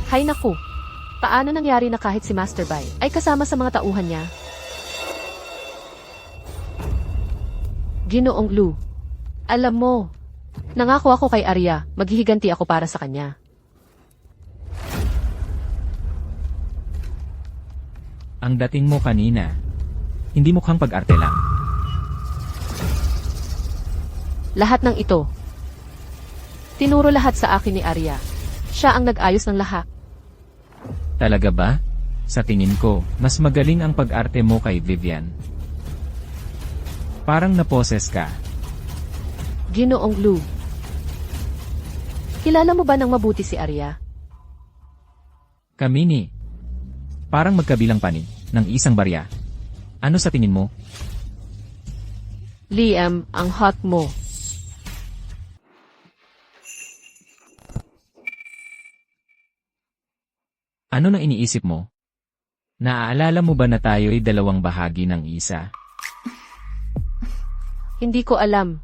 Hay naku! Paano nangyari na kahit si Master Bai ay kasama sa mga tauhan niya? Ginoong Lu. Alam mo, nangako ako kay Arya, maghihiganti ako para sa kanya. Ang dating mo kanina. Hindi mukhang pag-arte lang. Lahat ng ito. Tinuro lahat sa akin ni Arya. Siya ang nag-ayos ng lahat. Talaga ba? Sa tingin ko, mas magaling ang pag-arte mo kay Vivian. Parang naposes ka. Ginoong Lu. Kilala mo ba ng mabuti si Arya? Kami ni. Parang magkabilang panig ng isang barya. Ano sa tingin mo? Liam, ang hot mo. Ano na iniisip mo? Naaalala mo ba na tayo'y dalawang bahagi ng isa? Hindi ko alam.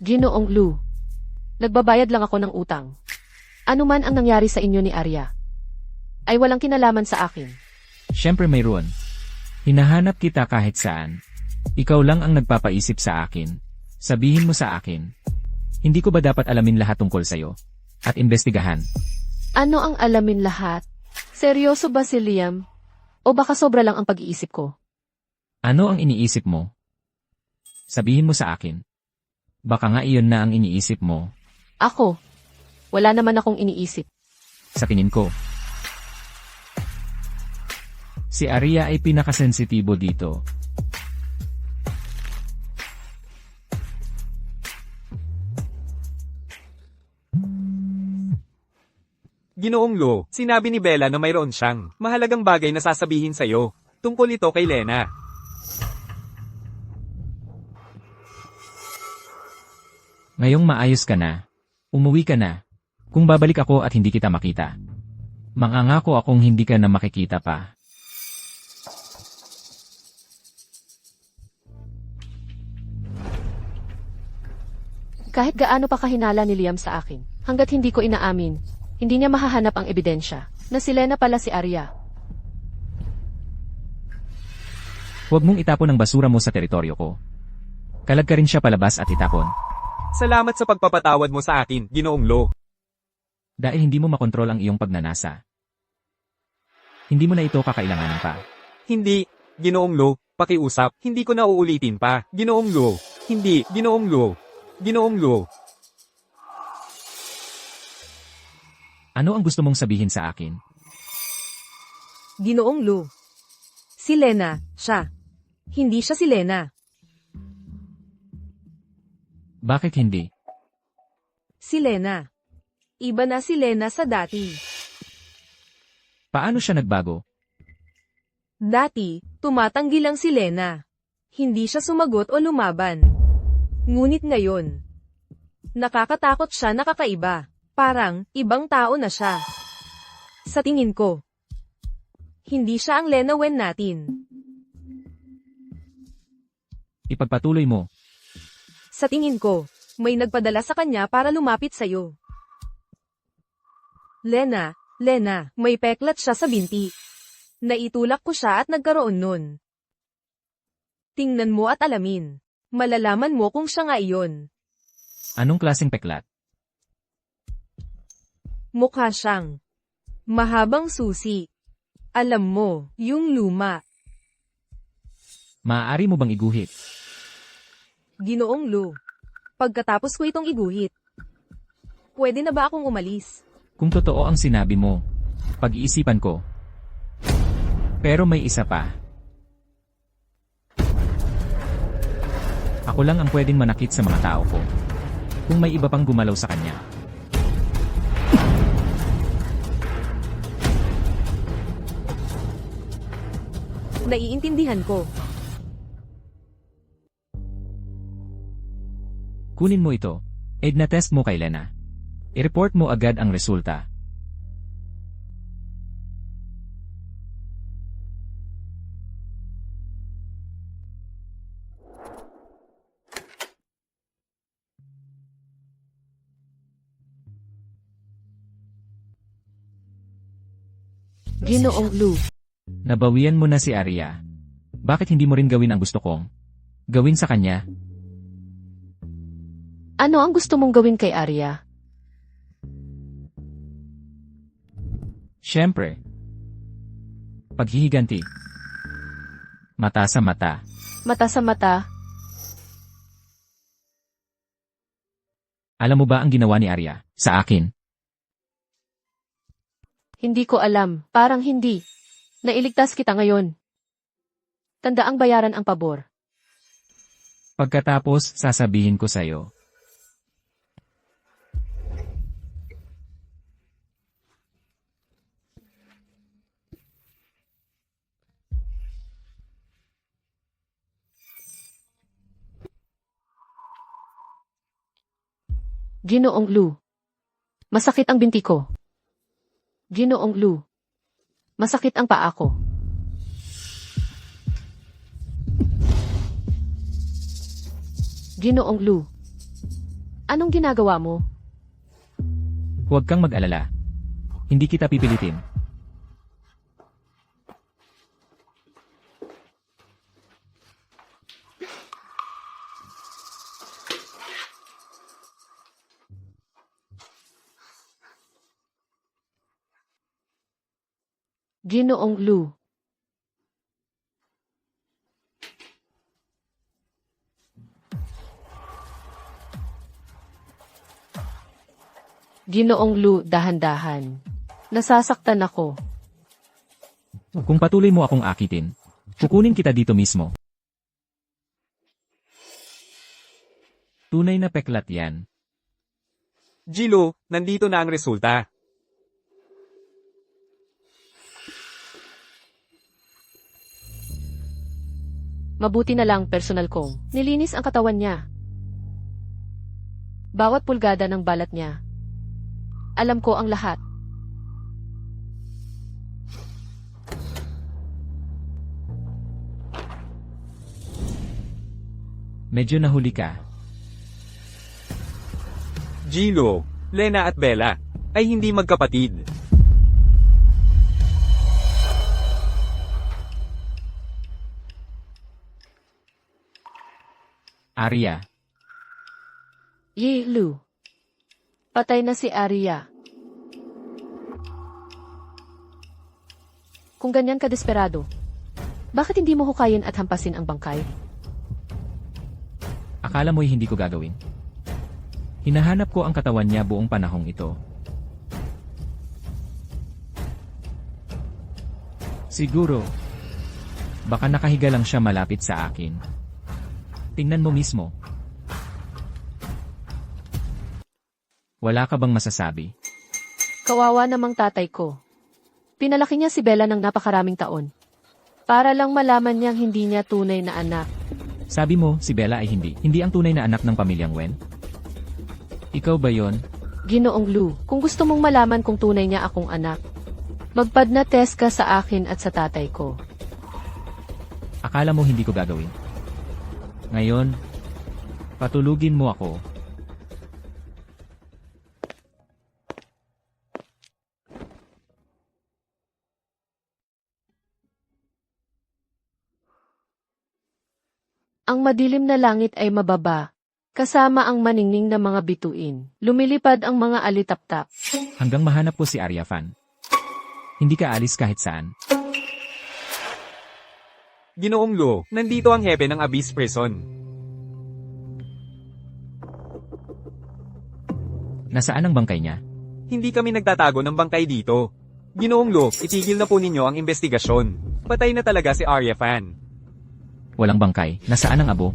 Ginoong Lu. Nagbabayad lang ako ng utang. Ano man ang nangyari sa inyo ni Arya, ay walang kinalaman sa akin. Siyempre mayroon. Hinahanap kita kahit saan. Ikaw lang ang nagpapaisip sa akin. Sabihin mo sa akin. Hindi ko ba dapat alamin lahat tungkol sa'yo? At imbestigahan? Ano ang alamin lahat? Seryoso ba si Liam? O baka sobra lang ang pag-iisip ko? Ano ang iniisip mo? Sabihin mo sa akin. Baka nga iyon na ang iniisip mo. Ako? Wala naman akong iniisip. Sa tingin ko. Si Arya ay pinakasensitibo dito. Ginoong Lu, sinabi ni Bella na mayroon siyang mahalagang bagay na sasabihin sa'yo. Tungkol ito kay Lena. Ngayong maayos ka na. Umuwi ka na. Kung babalik ako at hindi kita makita. Mangangako akong hindi ka na makikita pa. Kahit gaano pa kahinala ni Liam sa akin, hanggat hindi ko inaamin, hindi niya mahahanap ang ebidensya na si Lena pala si Arya. Huwag mong itapon ang basura mo sa teritoryo ko. Kalag ka rin siya palabas at itapon. Salamat sa pagpapatawad mo sa akin, Ginoong Lu. Dahil hindi mo makontrol ang iyong pagnanasa. Hindi mo na ito kakailanganin pa. Hindi, Ginoong Lu, pakiusap, hindi ko na uulitin pa, Ginoong Lu. Hindi, Ginoong Lu. Ginoong Lu. Ano ang gusto mong sabihin sa akin? Ginoong Lu. Si Lena, siya. Hindi siya si Lena. Bakit hindi? Si Lena. Iba na si Lena sa dati. Paano siya nagbago? Dati, tumatanggi lang si Lena. Hindi siya sumagot o lumaban. Ngunit ngayon, nakakatakot siya, nakakaiba. Parang, ibang tao na siya. Sa tingin ko, hindi siya ang Lena Wen natin. Ipagpatuloy mo. Sa tingin ko, may nagpadala sa kanya para lumapit sa'yo. Lena, may peklat siya sa binti. Naitulak ko siya at nagkaroon nun. Tingnan mo at alamin. Malalaman mo kung siya nga iyon. Anong klaseng peklat? Mukha siyang mahabang susi. Alam mo, yung luma. Maaari mo bang iguhit? Ginoong Lu. Pagkatapos ko itong iguhit, pwede na ba akong umalis? Kung totoo ang sinabi mo, pag-iisipan ko. Pero may isa pa. Ako lang ang pwedeng manakit sa mga tao ko. Kung may iba pang gumalaw sa kanya. Naiintindihan ko. Kunin mo ito. Edna test mo kay Lena. I-report mo agad ang resulta. Ginoong Lu. Nabawian mo na si Arya. Bakit hindi mo rin gawin ang gusto kong gawin sa kanya? Ano ang gusto mong gawin kay Arya? Siyempre. Paghihiganti. Mata sa mata. Mata sa mata? Alam mo ba ang ginawa ni Arya sa akin? Hindi ko alam. Parang hindi. Nailigtas kita ngayon. Tandaang bayaran ang pabor. Pagkatapos, sasabihin ko sa'yo. Ginoong Lu. Masakit ang binti ko. Ginoong Lu. Masakit ang paa ko. Ginoong Lu. Anong ginagawa mo? Huwag kang mag-alala. Hindi kita pipilitin. Ginoong Lu. Ginoong Lu, dahan-dahan. Nasasaktan ako. Kung patuloy mo akong akitin, kukunin kita dito mismo. Tunay na peklat yan. Jilo, nandito na ang resulta. Mabuti na lang personal kong nilinis ang katawan niya. Bawat pulgada ng balat niya. Alam ko ang lahat. Medyo nahuli ka. Jilo, Lena at Bella ay hindi magkapatid. Arya. Ye Lu. Patay na si Arya. Kung ganyan ka desperado, bakit hindi mo hukayin at hampasin ang bangkay? Akala mo'y hindi ko gagawin. Hinahanap ko ang katawan niya buong panahong ito. Siguro, baka nakahiga lang siya malapit sa akin. Tingnan mo mismo. Wala ka bang masasabi? Kawawa namang tatay ko. Pinalaki niya si Bella ng napakaraming taon. Para lang malaman niyang hindi niya tunay na anak. Sabi mo, si Bella ay hindi ang tunay na anak ng pamilyang Wen? Ikaw ba yon? Ginoong Lu, kung gusto mong malaman kung tunay niya akong anak, magpadna test ka sa akin at sa tatay ko. Akala mo hindi ko gagawin? Ngayon, patulugin mo ako. Ang madilim na langit ay mababa, kasama ang maningning na mga bituin. Lumilipad ang mga alitaptap. Hanggang mahanap ko si Arya Fan. Hindi ka alis kahit saan. Ginoong Lu, nandito ang hepe ng Abyss Prison. Nasaan ang bangkay niya? Hindi kami nagtatago ng bangkay dito. Ginoong Lu, itigil na po ninyo ang investigasyon. Patay na talaga si Arya Fan. Walang bangkay. Nasaan ang abo?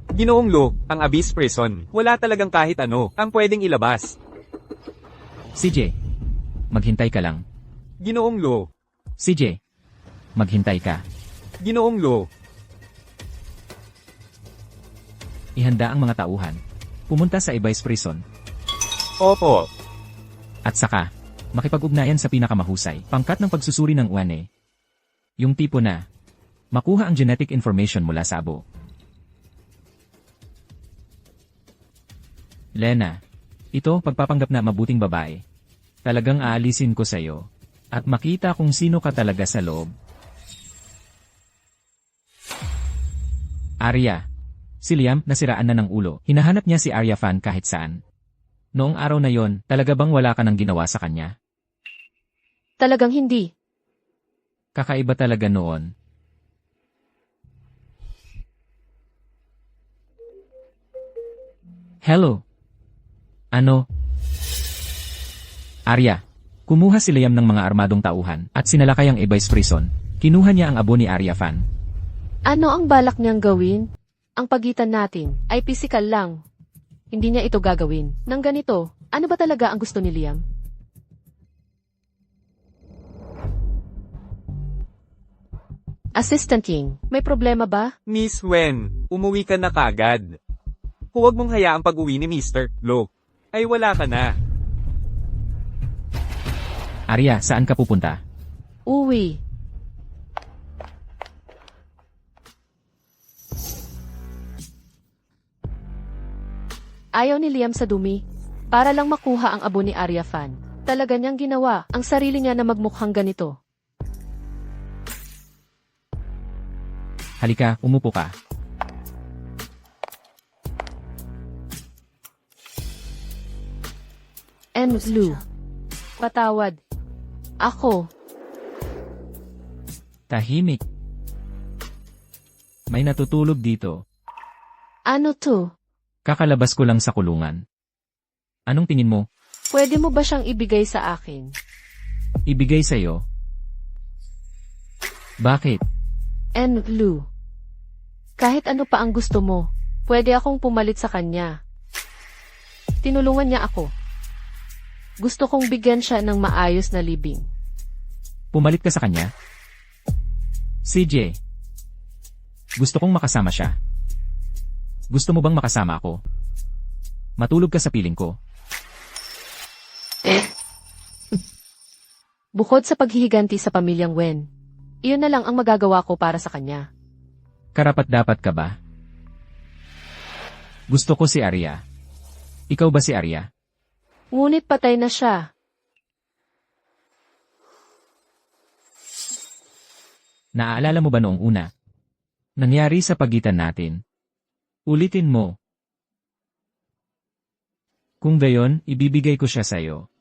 Ginoong Lu, ang Abyss Prison, wala talagang kahit ano ang pwedeng ilabas. CJ, maghintay ka lang. Ginoong Lu, CJ, maghintay ka. Ginoong Lu, Ihanda ang mga tauhan. Pumunta sa Abyss Prison. opo. At saka, makipag-ugnayan sa pinakamahusay, pangkat ng pagsusuri ng UANE. Yung tipo na, makuha ang genetic information mula sa abo. Lena, ito pagpapanggap na mabuting babae. Talagang aalisin ko sa'yo. At makita kung sino ka talaga sa loob. Arya. Si Liam, nasiraan na ng ulo. Hinahanap niya si Arya Fan kahit saan. Noong araw na yon, talaga bang wala ka nang ginawa sa kanya? Talagang hindi. Kakaiba talaga noon. Hello? Ano? Arya. Kumuha si Liam ng mga armadong tauhan at sinalakay ang Abyss Prison. Kinuha niya ang abo ni Arya Fan. Ano ang balak niyang gawin? Ang pagitan natin ay pisikal lang. Hindi niya ito gagawin. Nang ganito, ano ba talaga ang gusto ni Liam? Assistant King, may problema ba? Miss Wen, umuwi ka na kagad. Huwag mong hayaang pag-uwi ni Mr. Lo. Ay wala ka na. Arya, saan ka pupunta? Uwi. Ayaw ni Liam sa dumi. Para lang makuha ang abo ni Arya Fan. Talaga niyang ginawa ang sarili niya na magmukhang ganito. Halika, umupo ka. And Lou. Patawad. Ako. Tahimik. May natutulog dito. Ano to? Kakalabas ko lang sa kulungan. Anong tingin mo? Pwede mo ba siyang ibigay sa akin? Ibigay sa'yo? Bakit? And Lou. Kahit ano pa ang gusto mo, pwede akong pumalit sa kanya. Tinulungan niya ako. Gusto kong bigyan siya ng maayos na libing. Pumalit ka sa kanya? CJ. Gusto kong makasama siya. Gusto mo bang makasama ako? Matulog ka sa piling ko. Bukod sa paghihiganti sa pamilyang Wen, iyon na lang ang magagawa ko para sa kanya. Karapat-dapat ka ba? Gusto ko si Arya. Ikaw ba si Arya? Ngunit patay na siya. Naaalala mo ba noong una? Nangyari sa pagitan natin. Ulitin mo. Kung gayon, ibibigay ko siya sa'yo.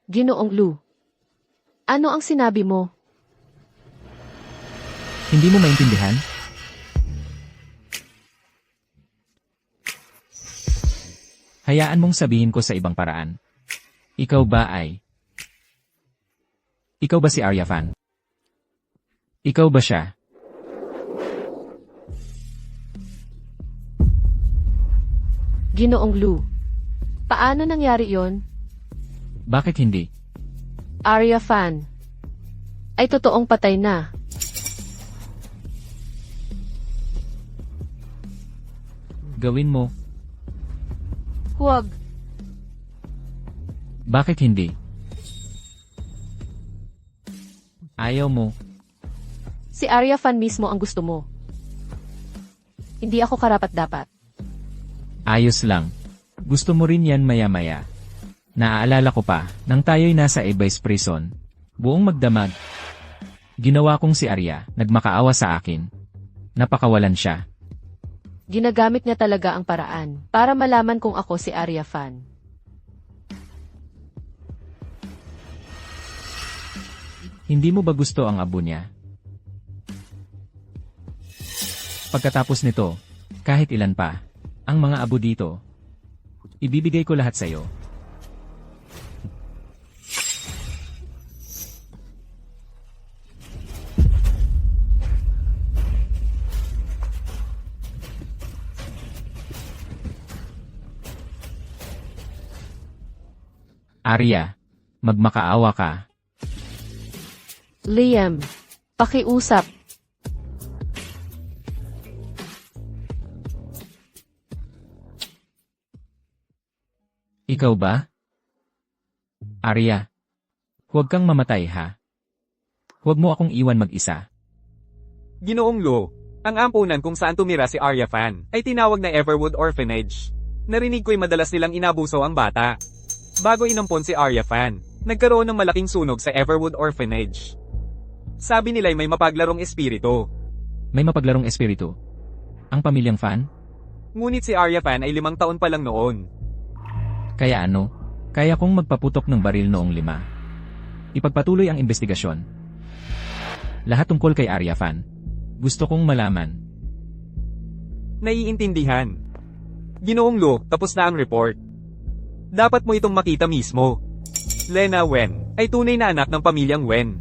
Ginoong Lou. Ano ang sinabi mo? Hindi mo maintindihan? Hayaan mong sabihin ko sa ibang paraan. Ikaw ba si Arya Fan? Ikaw ba siya? Ginoong Lou. Paano nangyari yon? Bakit hindi? Arya Fan. Ay totoong patay na. Gawin mo. Huwag. Bakit hindi? Ayaw mo. Si Arya Fan mismo ang gusto mo. Hindi ako karapat-dapat. Ayos lang. Gusto mo rin yan maya-maya. Naaalala ko pa, nang tayo'y nasa Abyss Prison. Buong magdamag. Ginawa kong si Arya, nagmakaawa sa akin. Napakawalan siya. Ginagamit niya talaga ang paraan para malaman kung ako si Arya Fan. Hindi mo ba gusto ang abo niya? Pagkatapos nito, kahit ilan pa, ang mga abo dito, ibibigay ko lahat sa'yo. Arya, magmakaawa ka. Liam, pakiusap. Ikaw ba? Arya, huwag kang mamatay ha. Huwag mo akong iwan mag-isa. Ginoong Lo, ang ampunan kung saan tumira si Arya Fan ay tinawag na Everwood Orphanage. Narinig ko'y madalas nilang inabuso ang bata. Bago inampon si Arya Fan, nagkaroon ng malaking sunog sa Everwood Orphanage. Sabi nila'y may mapaglarong espiritu. May mapaglarong espiritu. Ang pamilyang Fan? Ngunit si Arya Fan ay 5 taon pa lang noon. Kaya ano? Kaya kong magpaputok ng baril noong 5. Ipagpatuloy ang investigasyon. Lahat tungkol kay Arya Fan. Gusto kong malaman. Naiintindihan. Ginoong Lu, tapos na ang report. Dapat mo itong makita mismo. Lena Wen ay tunay na anak ng pamilyang Wen.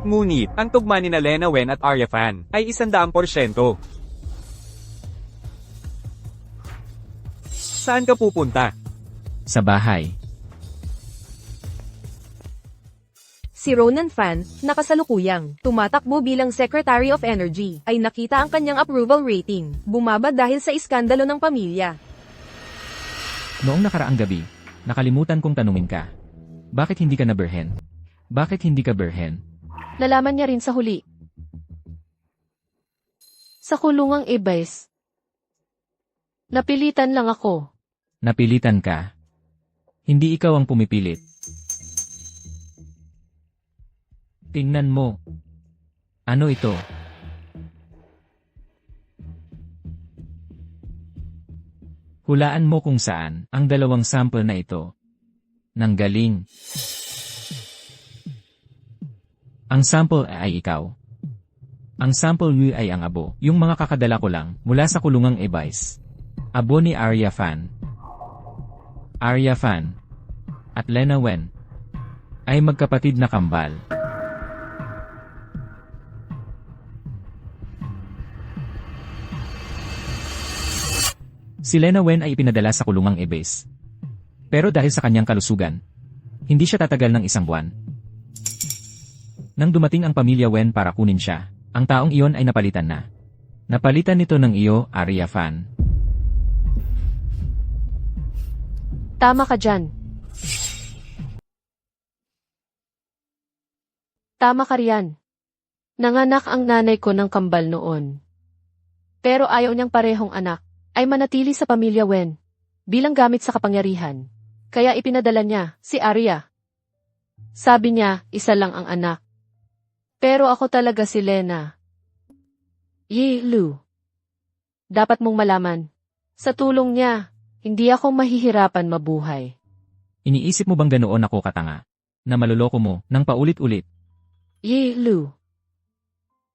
Ngunit, ang tugma ni na Lena Wen at Arya Fan ay 100%. Saan ka pupunta? Sa bahay. Si Ronan Fan, nakasalukuyang tumatakbo bilang Secretary of Energy, ay nakita ang kanyang approval rating bumaba dahil sa iskandalo ng pamilya. Noong nakaraang gabi, nakalimutan kong tanungin ka. Bakit hindi ka na berhen? Bakit hindi ka berhen? Nalaman niya rin sa huli. Sa kulungang Ibais. Napilitan lang ako. Napilitan ka. Hindi ikaw ang pumipilit. Tingnan mo. Ano ito? Hulaan mo kung saan ang 2 sample na ito nanggaling. Ang sample ay ikaw. Ang sample U ay ang abo, yung mga kakadala ko lang mula sa kulungang Ibais. Abo ni Arya Fan. Arya Fan at Lena Wen ay magkapatid na kambal. Si Lena Wen ay ipinadala sa kulungang Ibais. Pero dahil sa kanyang kalusugan, hindi siya tatagal ng 1 buwan. Nang dumating ang pamilya Wen para kunin siya, ang taong iyon ay napalitan na. Napalitan nito ng iyo, Arya Fan. Tama ka dyan. Tama ka riyan. Nanganak ang nanay ko ng kambal noon. Pero ayaw niyang parehong anak ay manatili sa pamilya Wen bilang gamit sa kapangyarihan. Kaya ipinadala niya si Arya. Sabi niya, 1 lang ang anak. Pero ako talaga si Lena. Yi Lu. Dapat mong malaman. Sa tulong niya, hindi ako mahihirapan mabuhay. Iniisip mo bang ganoon ako katanga? Na maluloko mo ng paulit-ulit? Yi Lu.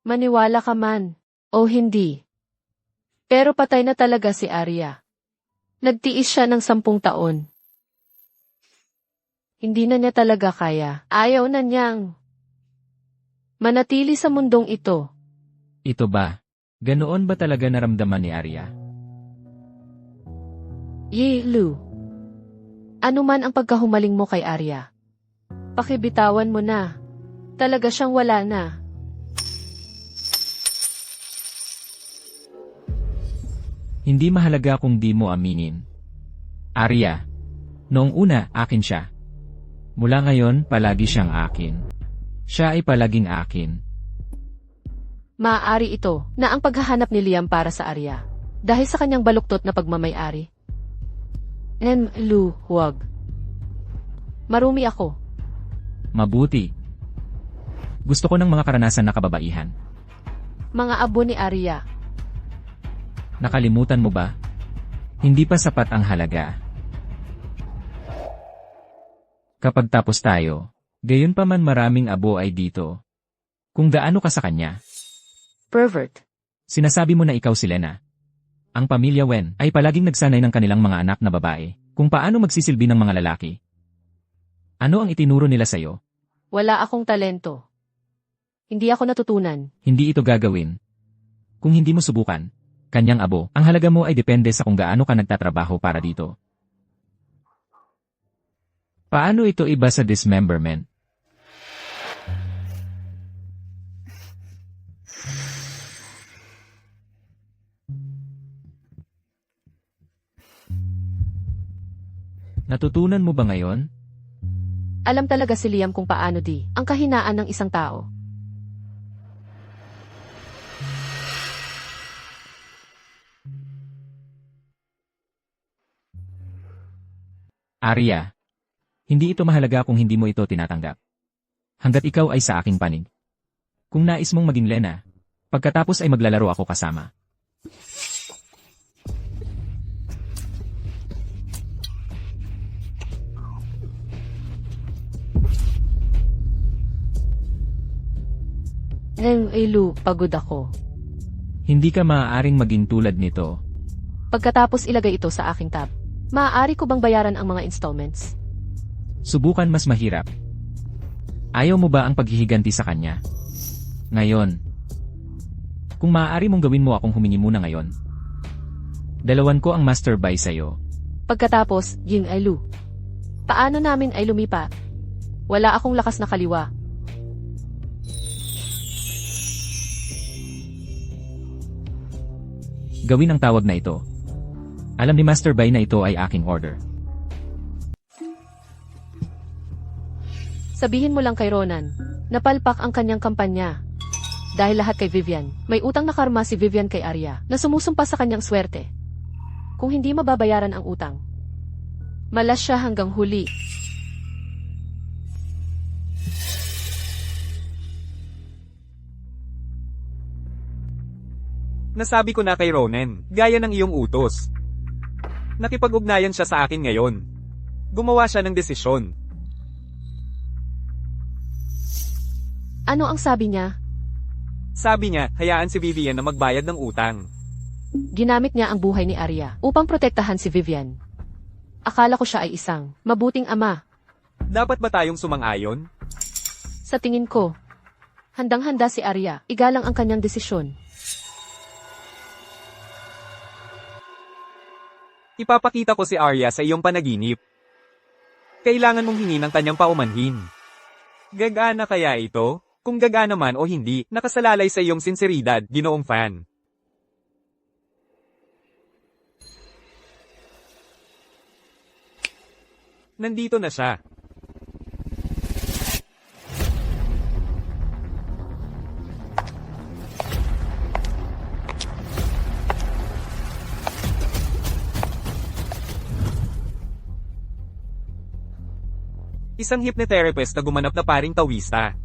Maniwala ka man, o hindi. Pero patay na talaga si Arya. Nagtiis siya ng 10 taon. Hindi na niya talaga kaya. Ayaw na niyang manatili sa mundong ito. Ito ba? Ganoon ba talaga naramdaman ni Arya? Yi Lu. Ano man ang pagkahumaling mo kay Arya, pakibitawan mo na. Talaga siyang wala na. Hindi mahalaga kung di mo aminin. Arya. Noong una, akin siya. Mula ngayon, palagi siyang akin. Siya ay palaging akin. Maaari ito na ang paghahanap ni Liam para sa Arya. Dahil sa kanyang baluktot na pagmamay-ari. Lu, huwag. Marumi ako. Mabuti. Gusto ko ng mga karanasan na kababaihan. Mga abo ni Arya. Nakalimutan mo ba? Hindi pa sapat ang halaga. Kapag tapos tayo, gayon pa man maraming abo ay dito. Kung gaano ka sa kanya. Pervert. Sinasabi mo na ikaw si Lena. Ang pamilya Wen ay palaging nagsanay ng kanilang mga anak na babae kung paano magsisilbi ng mga lalaki. Ano ang itinuro nila sa'yo? Wala akong talento. Hindi ako natutunan. Hindi ito gagawin. Kung hindi mo subukan, kanyang abo, ang halaga mo ay depende sa kung gaano ka nagtatrabaho para dito. Paano ito iba sa dismemberment? Natutunan mo ba ngayon? Alam talaga si Liam kung paano ang kahinaan ng isang tao. Arya. Hindi ito mahalaga kung hindi mo ito tinatanggap. Hanggat ikaw ay sa aking panig. Kung nais mong maging Lena, pagkatapos ay maglalaro ako kasama. Lu, pagod ako. Hindi ka maaaring maging tulad nito. Pagkatapos ilagay ito sa aking tab, maaari ko bang bayaran ang mga installments? Subukan mas mahirap. Ayaw mo ba ang paghihiganti sa kanya? Ngayon. Kung maaari mong gawin mo akong humingi muna ngayon. Dalawan ko ang master buy sa'yo. Pagkatapos, Ying Lu. Paano namin ay lumipa? Wala akong lakas na kaliwa. Gawin ang tawag na ito. Alam ni Master Bai na ito ay aking order. Sabihin mo lang kay Ronan, napalpak ang kanyang kampanya. Dahil lahat kay Vivian, may utang na karma si Vivian kay Arya, na sumusumpa sa kanyang swerte. Kung hindi mababayaran ang utang, malas siya hanggang huli. Nasabi ko na kay Ronan, gaya ng iyong utos. Nakipag-ugnayan siya sa akin ngayon. Gumawa siya ng desisyon. Ano ang sabi niya? Sabi niya, hayaan si Vivian na magbayad ng utang. Ginamit niya ang buhay ni Arya upang protektahan si Vivian. Akala ko siya ay isang mabuting ama. Dapat ba tayong sumang-ayon? Sa tingin ko, handang-handa si Arya, igalang ang kanyang desisyon. Ipapakita ko si Arya sa iyong panaginip. Kailangan mong hingin ang kanyang paumanhin. Gagana kaya ito? Kung gagana man o hindi, nakasalalay sa iyong sinseridad, Ginoong Fan. Nandito na siya. Isang hypnotherapist na gumanap na paring tawista.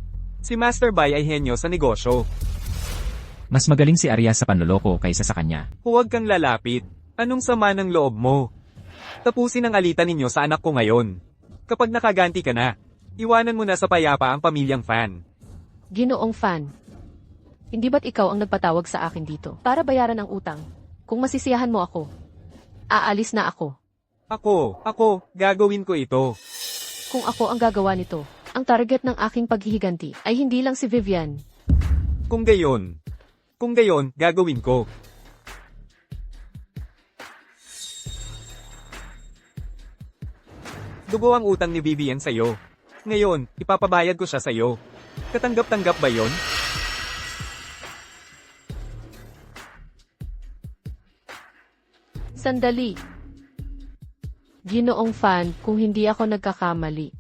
Si Master Bai ay henyo sa negosyo. Mas magaling si Arya sa panloloko kaysa sa kanya. Huwag kang lalapit. Anong sama ng loob mo? Tapusin ang alitan ninyo sa anak ko ngayon. Kapag nakaganti ka na, iwanan mo na sa payapa ang pamilyang Fan. Ginoong Fan, hindi ba't ikaw ang nagpatawag sa akin dito para bayaran ang utang? Kung masisiyahan mo ako, aalis na ako. Ako, gagawin ko ito. Kung ako ang gagawa nito, ang target ng aking paghihiganti ay hindi lang si Vivian. Kung gayon, gagawin ko. Dugo ang utang ni Vivian sa'yo. Ngayon, ipapabayad ko siya sa'yo. Katanggap-tanggap ba yon? Sandali. Ginoong Fan, kung hindi ako nagkakamali.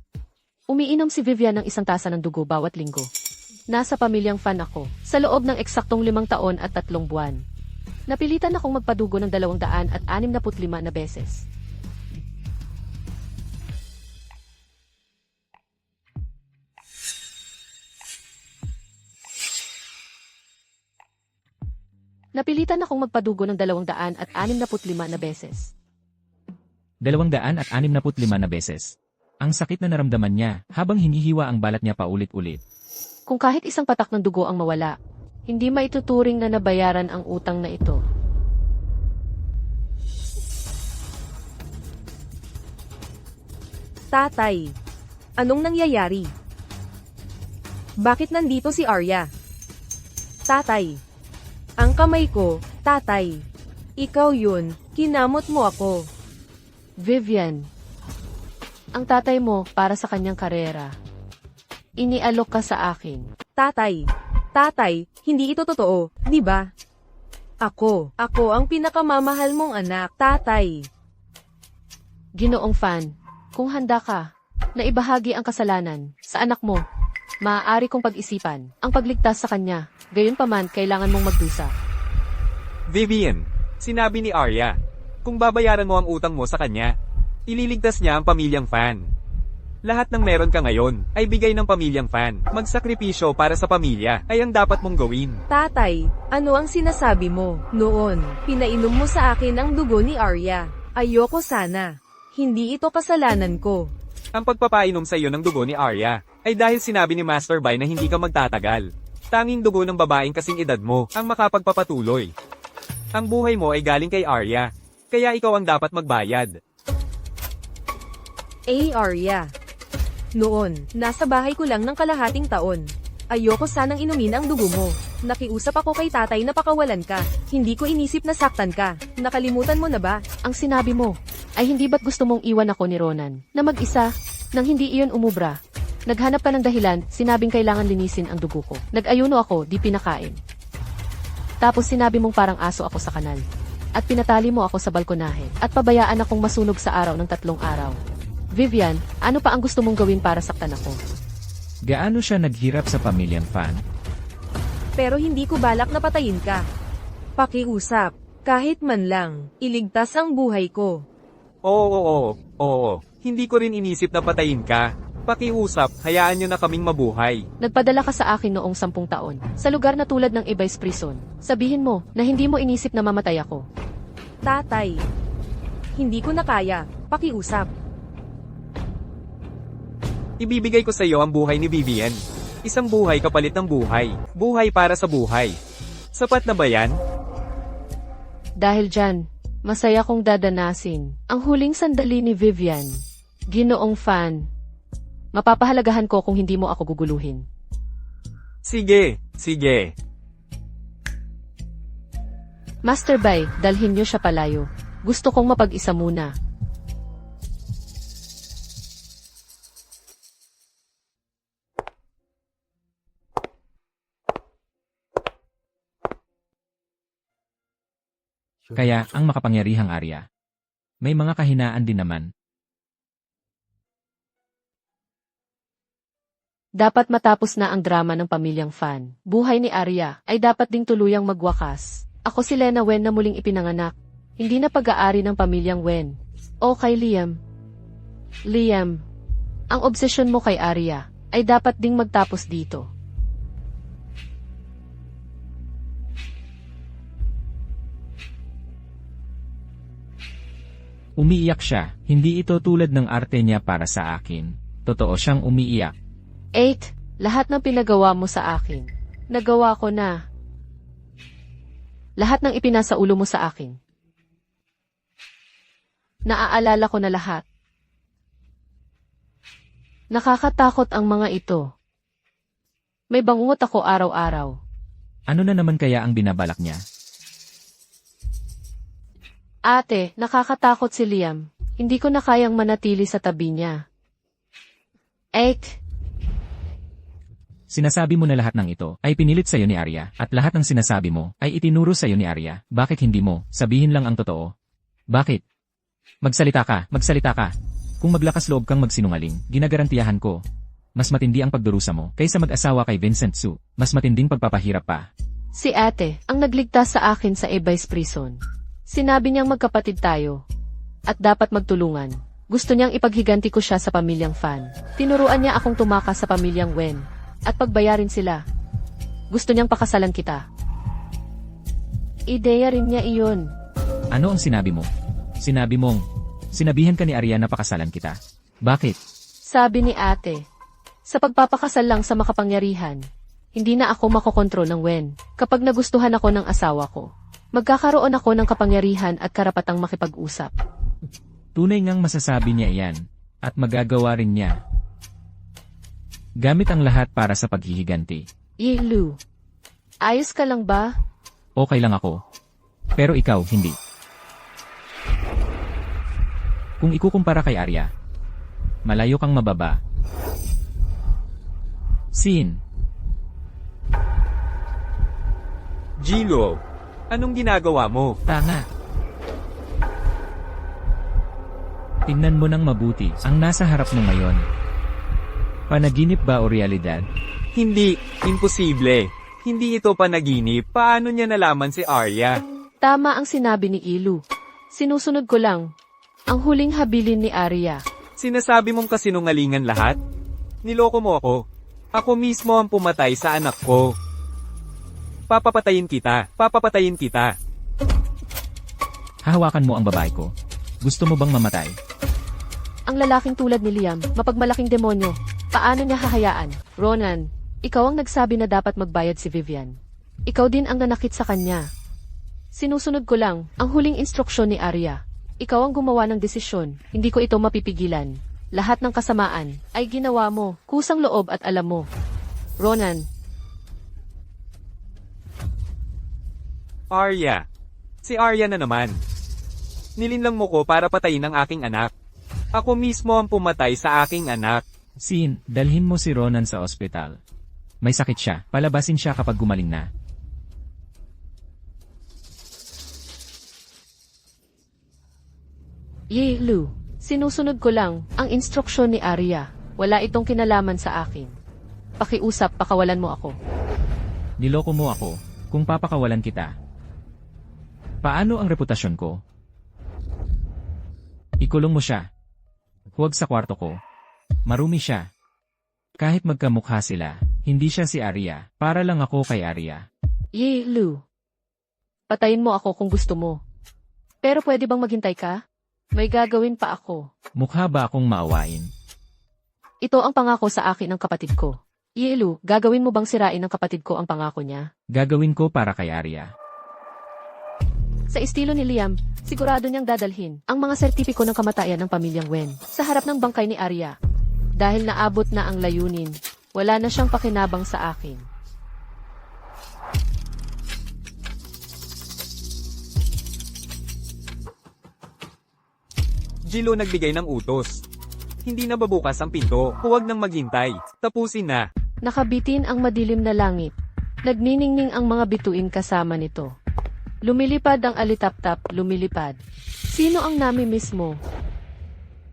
Umiinom si Vivian ng 1 tasa ng dugo bawat linggo. Nasa pamilyang Fan ako, sa loob ng eksaktong 5 taon at 3 buwan. Napilitan akong magpadugo ng 265 na beses. Napilitan akong magpadugo ng 265 na beses. 265 na beses. Ang sakit na naramdaman niya habang hinihiwa ang balat niya paulit-ulit. Kung kahit isang patak ng dugo ang mawala, hindi maituturing na nabayaran ang utang na ito. Tatay, anong nangyayari? Bakit nandito si Arya? Tatay, ang kamay ko, tatay. Ikaw yun, kinamot mo ako. Vivian, ang tatay mo para sa kanyang karera. Inialok ka sa akin. Tatay, hindi ito totoo, di ba? Ako ang pinakamamahal mong anak, tatay. Ginoong Fan, kung handa ka na ibahagi ang kasalanan sa anak mo, maaari kong pag-isipan ang pagligtas sa kanya. Gayunpaman, kailangan mong magdusa. Vivian, sinabi ni Arya, kung babayaran mo ang utang mo sa kanya, ililigtas niya ang pamilyang Fan. Lahat ng meron ka ngayon ay bigay ng pamilyang Fan. Magsakripisyo para sa pamilya ay ang dapat mong gawin. Tatay, ano ang sinasabi mo? Noon, pinainom mo sa akin ang dugo ni Arya. Ayoko sana. Hindi ito kasalanan ko. Ang pagpapainom sa iyo ng dugo ni Arya ay dahil sinabi ni Master Bai na hindi ka magtatagal. Tanging dugo ng babaeng kasing edad mo ang makapagpapatuloy. Ang buhay mo ay galing kay Arya, kaya ikaw ang dapat magbayad. Arya. Noon, nasa bahay ko lang ng kalahating taon. Ayoko sanang inumin ang dugo mo. Nakiusap ako kay tatay na pakawalan ka. Hindi ko inisip na saktan ka. Nakalimutan mo na ba? Ang sinabi mo, ay hindi ba't gusto mong iwan ako ni Ronan, na mag-isa, nang hindi iyon umubra. Naghanap ka ng dahilan, sinabing kailangan linisin ang dugo ko. Nag-ayuno ako, di pinakain. Tapos sinabi mong parang aso ako sa kanal. At pinatali mo ako sa balkonahe, at pabayaan akong masunog sa araw ng 3 araw. Vivian, ano pa ang gusto mong gawin para saktan ako? Gaano siya naghirap sa pamilyang Fan? Pero hindi ko balak na patayin ka. Pakiusap, kahit man lang, iligtas ang buhay ko. Oo. Hindi ko rin inisip na patayin ka. Pakiusap, hayaan niyo na kaming mabuhay. Nagpadala ka sa akin noong 10 taon, sa lugar na tulad ng Ibais Prison. Sabihin mo, na hindi mo inisip na mamatay ako. Tatay, hindi ko na kaya. Pakiusap. Ibibigay ko sa iyo ang buhay ni Vivian. Isang buhay kapalit ng buhay. Buhay para sa buhay. Sapat na ba yan? Dahil dyan, masaya kong dadanasin ang huling sandali ni Vivian. Ginoong Fan. Mapapahalagahan ko kung hindi mo ako guguluhin. Sige. Master Bai, dalhin niyo siya palayo. Gusto kong mapag-isa muna. Kaya, ang makapangyarihang Arya. May mga kahinaan din naman. Dapat matapos na ang drama ng pamilyang Fan. Buhay ni Arya ay dapat ding tuluyang magwakas. Ako si Lena Wen na muling ipinanganak. Hindi na pag-aari ng pamilyang Wen. O kay Liam. Liam, ang obsesyon mo kay Arya ay dapat ding magtapos dito. Umiiyak siya, hindi ito tulad ng arte niya para sa akin. Totoo siyang umiiyak. 8. Lahat ng pinagawa mo sa akin. Nagawa ko na. Lahat ng ipinasa ulo mo sa akin. Naaalala ko na lahat. Nakakatakot ang mga ito. May bangungot ako araw-araw. Ano na naman kaya ang binabalak niya? Ate, nakakatakot si Liam. Hindi ko na kayang manatili sa tabi niya. 8. Sinasabi mo na lahat ng ito ay pinilit sa'yo ni Arya, at lahat ng sinasabi mo ay itinuro sa'yo ni Arya. Bakit hindi mo? Sabihin lang ang totoo. Bakit? Magsalita ka. Kung maglakas loob kang magsinungaling, ginagarantiyahan ko. Mas matindi ang pagdurusa mo kaysa mag-asawa kay Vincent Su. Mas matinding pagpapahirap pa. Si ate, ang nagligtas sa akin sa Ibais Prison. Sinabi niyang magkapatid tayo. At dapat magtulungan. Gusto niyang ipaghiganti ko siya sa pamilyang Fan. Tinuruan niya akong tumakas sa pamilyang Wen. At pagbayarin sila. Gusto niyang pakasalan kita. Ideya rin niya iyon. Ano ang sinabi mo? Sinabihan ka ni Arya na pakasalan kita. Bakit? Sabi ni ate, sa pagpapakasal lang sa makapangyarihan, hindi na ako makokontrol ng Wen. Kapag nagustuhan ako ng asawa ko, magkakaroon ako ng kapangyarihan at karapatang makipag-usap. Tunay ngang masasabi niya iyan. At magagawa rin niya. Gamit ang lahat para sa paghihiganti. Lu, ayos ka lang ba? Okay lang ako. Pero ikaw, hindi. Kung ikukumpara kay Arya, malayo kang mababa. Scene. Jilo, anong ginagawa mo? Tanga. Tingnan mo ng mabuti ang nasa harap mo ngayon. Panaginip ba o realidad? Hindi, imposible. Hindi ito panaginip. Paano niya nalaman si Arya? Tama ang sinabi ni Ilu. Sinusunod ko lang. Ang huling habilin ni Arya. Sinasabi mong kasinungalingan lahat? Niloko mo ako. Ako mismo ang pumatay sa anak ko. Papapatayin kita. Papapatayin kita. Hahawakan mo ang babae ko. Gusto mo bang mamatay? Ang lalaking tulad ni Liam, mapagmalaking demonyo. Paano niya hahayaan? Ronan, ikaw ang nagsabi na dapat magbayad si Vivian. Ikaw din ang nanakit sa kanya. Sinusunod ko lang ang huling instruksyon ni Arya. Ikaw ang gumawa ng desisyon, hindi ko ito mapipigilan. Lahat ng kasamaan ay ginawa mo, kusang loob at alam mo. Ronan, Arya. Si Arya na naman. Nilinlang mo ko para patayin ang aking anak. Ako mismo ang pumatay sa aking anak. Sin, dalhin mo si Ronan sa ospital. May sakit siya, palabasin siya kapag gumaling na. Lu, sinusunod ko lang ang instruksyon ni Arya. Wala itong kinalaman sa akin. Pakiusap, pakawalan mo ako. Niloko mo ako, kung papakawalan kita. Paano ang reputasyon ko? Ikulong mo siya. Huwag sa kwarto ko. Marumi siya. Kahit magkamukha sila, hindi siya si Arya, para lang ako kay Arya. Lu, patayin mo ako kung gusto mo. Pero pwede bang maghintay ka? May gagawin pa ako. Mukha ba akong maawain? Ito ang pangako sa akin ng kapatid ko. Lu, gagawin mo bang sirain ng kapatid ko ang pangako niya? Gagawin ko para kay Arya. Sa estilo ni Liam, sigurado niyang dadalhin ang mga sertipiko ng kamatayan ng pamilyang Wen sa harap ng bangkay ni Arya. Dahil naabot na ang layunin, wala na siyang pakinabang sa akin. Jilo nagbigay ng utos. Hindi na babukas ang pinto. Huwag nang maghintay. Tapusin na. Nakabitin ang madilim na langit. Nagniningning ang mga bituin kasama nito. Lumilipad ang alitaptap, lumilipad. Sino ang nami mismo?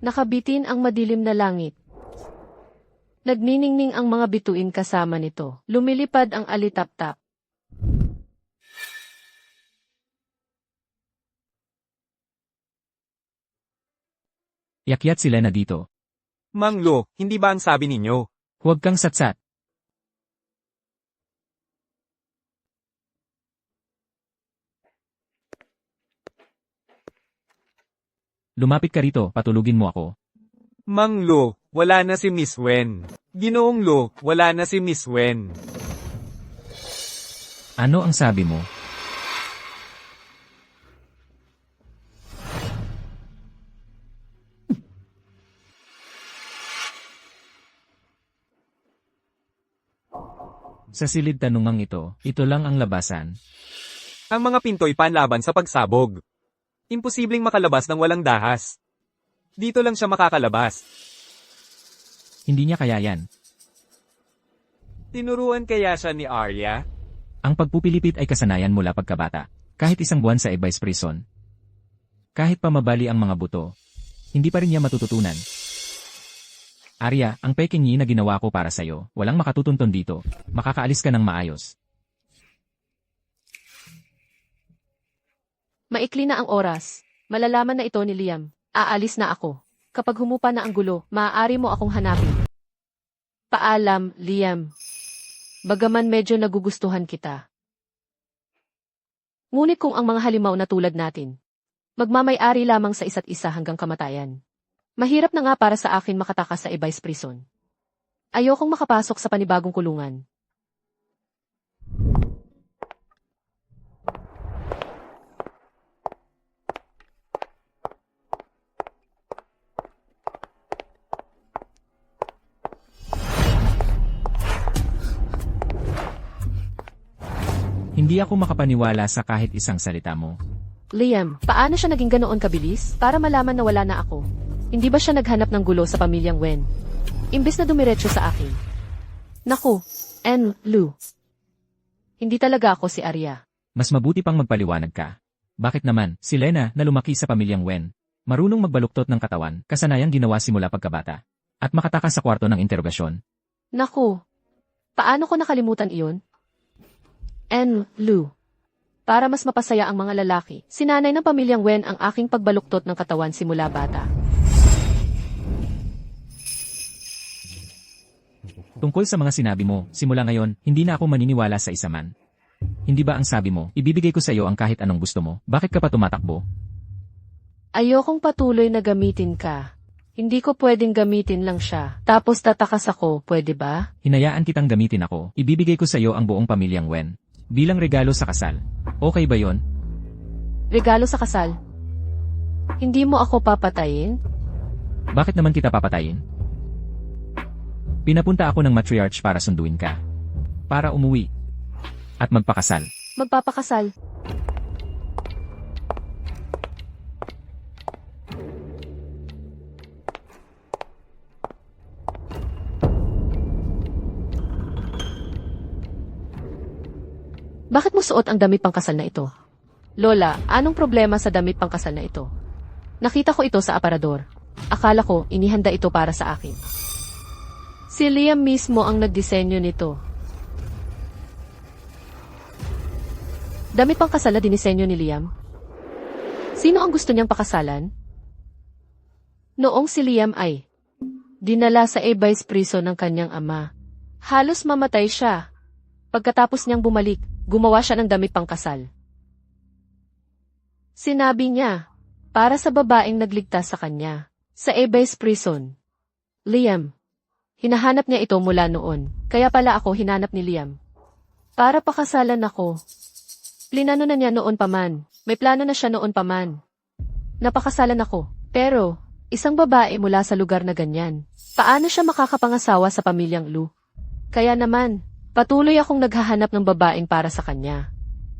Nakabitin ang madilim na langit. Nagniningning ang mga bituin kasama nito. Lumilipad ang alitaptap. Yakyat sila na dito. Mang Lo, hindi ba ang sabi ninyo? Huwag kang satsat. Lumapit ka rito, patulugin mo ako. Mang Lo, wala na si Miss Wen. Ginoong Lo, wala na si Miss Wen. Ano ang sabi mo? Sa silid tanungang ito lang ang labasan. Ang mga pinto'y panlaban sa pagsabog. Imposibleng makalabas ng walang dahas. Dito lang siya makakalabas. Hindi niya kaya yan. Tinuruan kaya siya ni Arya? Ang pagpupilipit ay kasanayan mula pagkabata. Kahit isang buwan sa Evice Prison. Kahit pa mabali ang mga buto, hindi pa rin niya matututunan. Arya, ang peking na ginawa ko para sa'yo, walang makatutunton dito. Makakaalis ka ng maayos. Maikli na ang oras. Malalaman na ito ni Liam. Aalis na ako. Kapag humupa na ang gulo, maaari mo akong hanapin. Paalam, Liam. Bagaman medyo nagugustuhan kita. Ngunit kung ang mga halimaw na tulad natin, magmamay-ari lamang sa isa't isa hanggang kamatayan. Mahirap na nga para sa akin makatakas sa Evice Prison. Ayokong makapasok sa panibagong kulungan. Hindi ako makapaniwala sa kahit isang salita mo. Liam, paano siya naging ganoon kabilis? Para malaman na wala na ako. Hindi ba siya naghanap ng gulo sa pamilyang Wen? Imbes na dumiretso sa akin. Naku, Lu. Hindi talaga ako si Arya. Mas mabuti pang magpaliwanag ka. Bakit naman, si Lena na lumaki sa pamilyang Wen, marunong magbaluktot ng katawan, kasanayang ginawa simula pagkabata, at makatakas sa kwarto ng interogasyon. Naku, paano ko nakalimutan iyon? Lu. Para mas mapasaya ang mga lalaki, sinanay ng pamilyang Wen ang aking pagbaluktot ng katawan simula bata. Tungkol sa mga sinabi mo, simula ngayon, hindi na ako maniniwala sa isa man. Hindi ba ang sabi mo, ibibigay ko sa iyo ang kahit anong gusto mo, bakit ka pa tumatakbo? Ayokong patuloy na gamitin ka. Hindi ko pwedeng gamitin lang siya. Tapos tatakas ako, pwede ba? Hinayaan kitang gamitin ako, ibibigay ko sa iyo ang buong pamilyang Wen. Bilang regalo sa kasal. Okay ba yon? Regalo sa kasal. Hindi mo ako papatayin? Bakit naman kita papatayin? Pinapunta ako ng matriarch para sunduin ka. Para umuwi. At magpakasal. Magpapakasal. Bakit mo suot ang damit pangkasal na ito? Lola, anong problema sa damit pangkasal na ito? Nakita ko ito sa aparador. Akala ko, inihanda ito para sa akin. Si Liam mismo ang nagdisenyo nito. Damit pangkasal na dinisenyo ni Liam? Sino ang gusto niyang pakasalan? Noong si Liam ay dinala sa Abyss prison ng kanyang ama. Halos mamatay siya. Pagkatapos niyang bumalik, gumawa siya ng damit pangkasal. Sinabi niya, para sa babaeng nagligtas sa kanya, sa Abyss prison. Liam. Hinahanap niya ito mula noon, kaya pala ako hinanap ni Liam. Para pakasalan ako. Plinano na niya noon pa man, may plano na siya noon pa man. Napakasalan ako, pero, isang babae mula sa lugar na ganyan. Paano siya makakapangasawa sa pamilyang Lu? Kaya naman, patuloy akong naghahanap ng babaeng para sa kanya.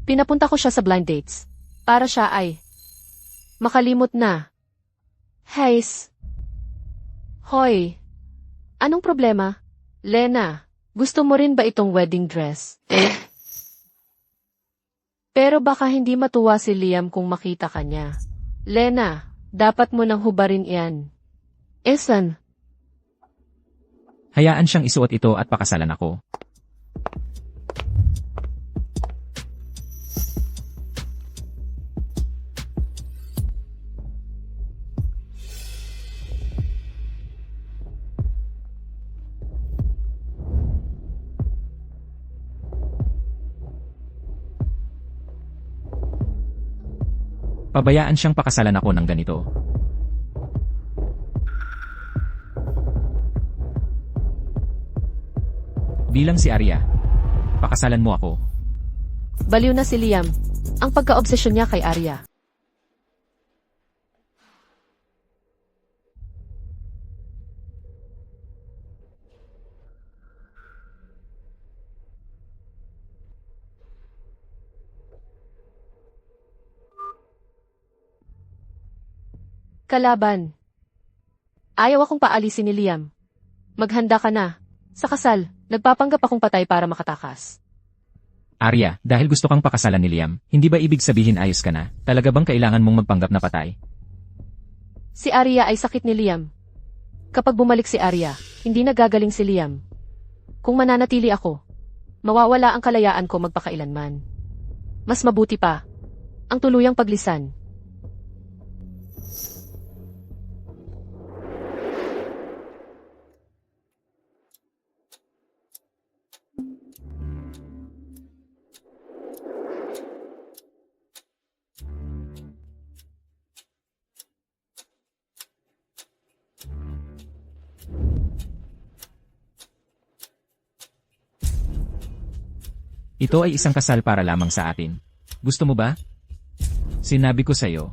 Pinapunta ko siya sa blind dates. Para siya ay makalimot na. Heis. Hoy. Anong problema? Lena, gusto mo rin ba itong wedding dress? Pero baka hindi matuwa si Liam kung makita ka niya. Lena, dapat mo nang hubarin iyan. Esan. Hayaan siyang isuot ito at pakasalan ako. Pabayaan siyang pakasalan ako ng ganito. Bilang si Arya, pakasalan mo ako. Baliw na si Liam. Ang pagka-obsesyon niya kay Arya. Kalaban. Ayaw akong paalisin ni Liam. Maghanda ka na. Sa kasal, nagpapanggap akong patay para makatakas. Arya, dahil gusto kang pakasalan ni Liam, hindi ba ibig sabihin ayos ka na? Talaga bang kailangan mong magpanggap na patay? Si Arya ay sakit ni Liam. Kapag bumalik si Arya, hindi nagagaling si Liam. Kung mananatili ako, mawawala ang kalayaan ko magpakailanman. Mas mabuti pa, ang tuluyang paglisan. Ito ay isang kasal para lamang sa atin. Gusto mo ba? Sinabi ko sa'yo.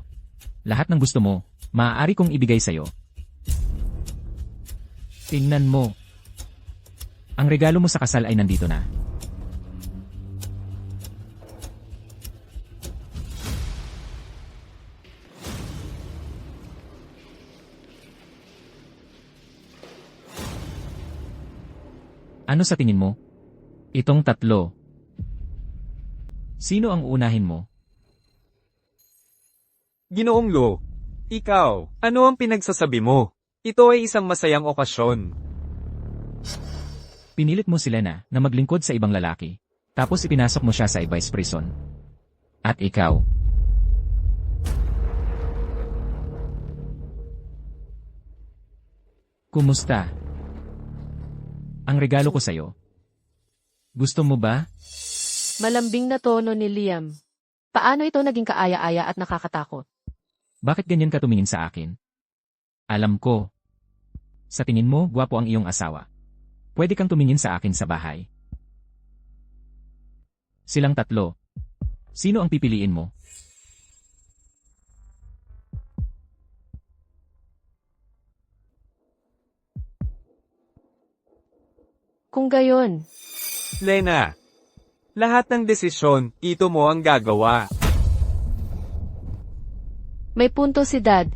Lahat ng gusto mo, maaari kong ibigay sa'yo. Tingnan mo. Ang regalo mo sa kasal ay nandito na. Ano sa tingin mo? Itong tatlo. Sino ang uunahin mo? Ginoong Lo, ikaw, ano ang pinagsasabi mo? Ito ay isang masayang okasyon. Pinilit mo si Lena na maglingkod sa ibang lalaki. Tapos ipinasok mo siya sa Abyss prison. At ikaw. Kumusta? Ang regalo ko sa'yo. Gusto mo ba? Malambing na tono ni Liam. Paano ito naging kaaya-aya at nakakatakot? Bakit ganyan ka tumingin sa akin? Alam ko. Sa tingin mo, gwapo ang iyong asawa. Pwede kang tumingin sa akin sa bahay. Silang tatlo. Sino ang pipiliin mo? Kung gayon, Lena, lahat ng desisyon, ito mo ang gagawa. may punto si Dad.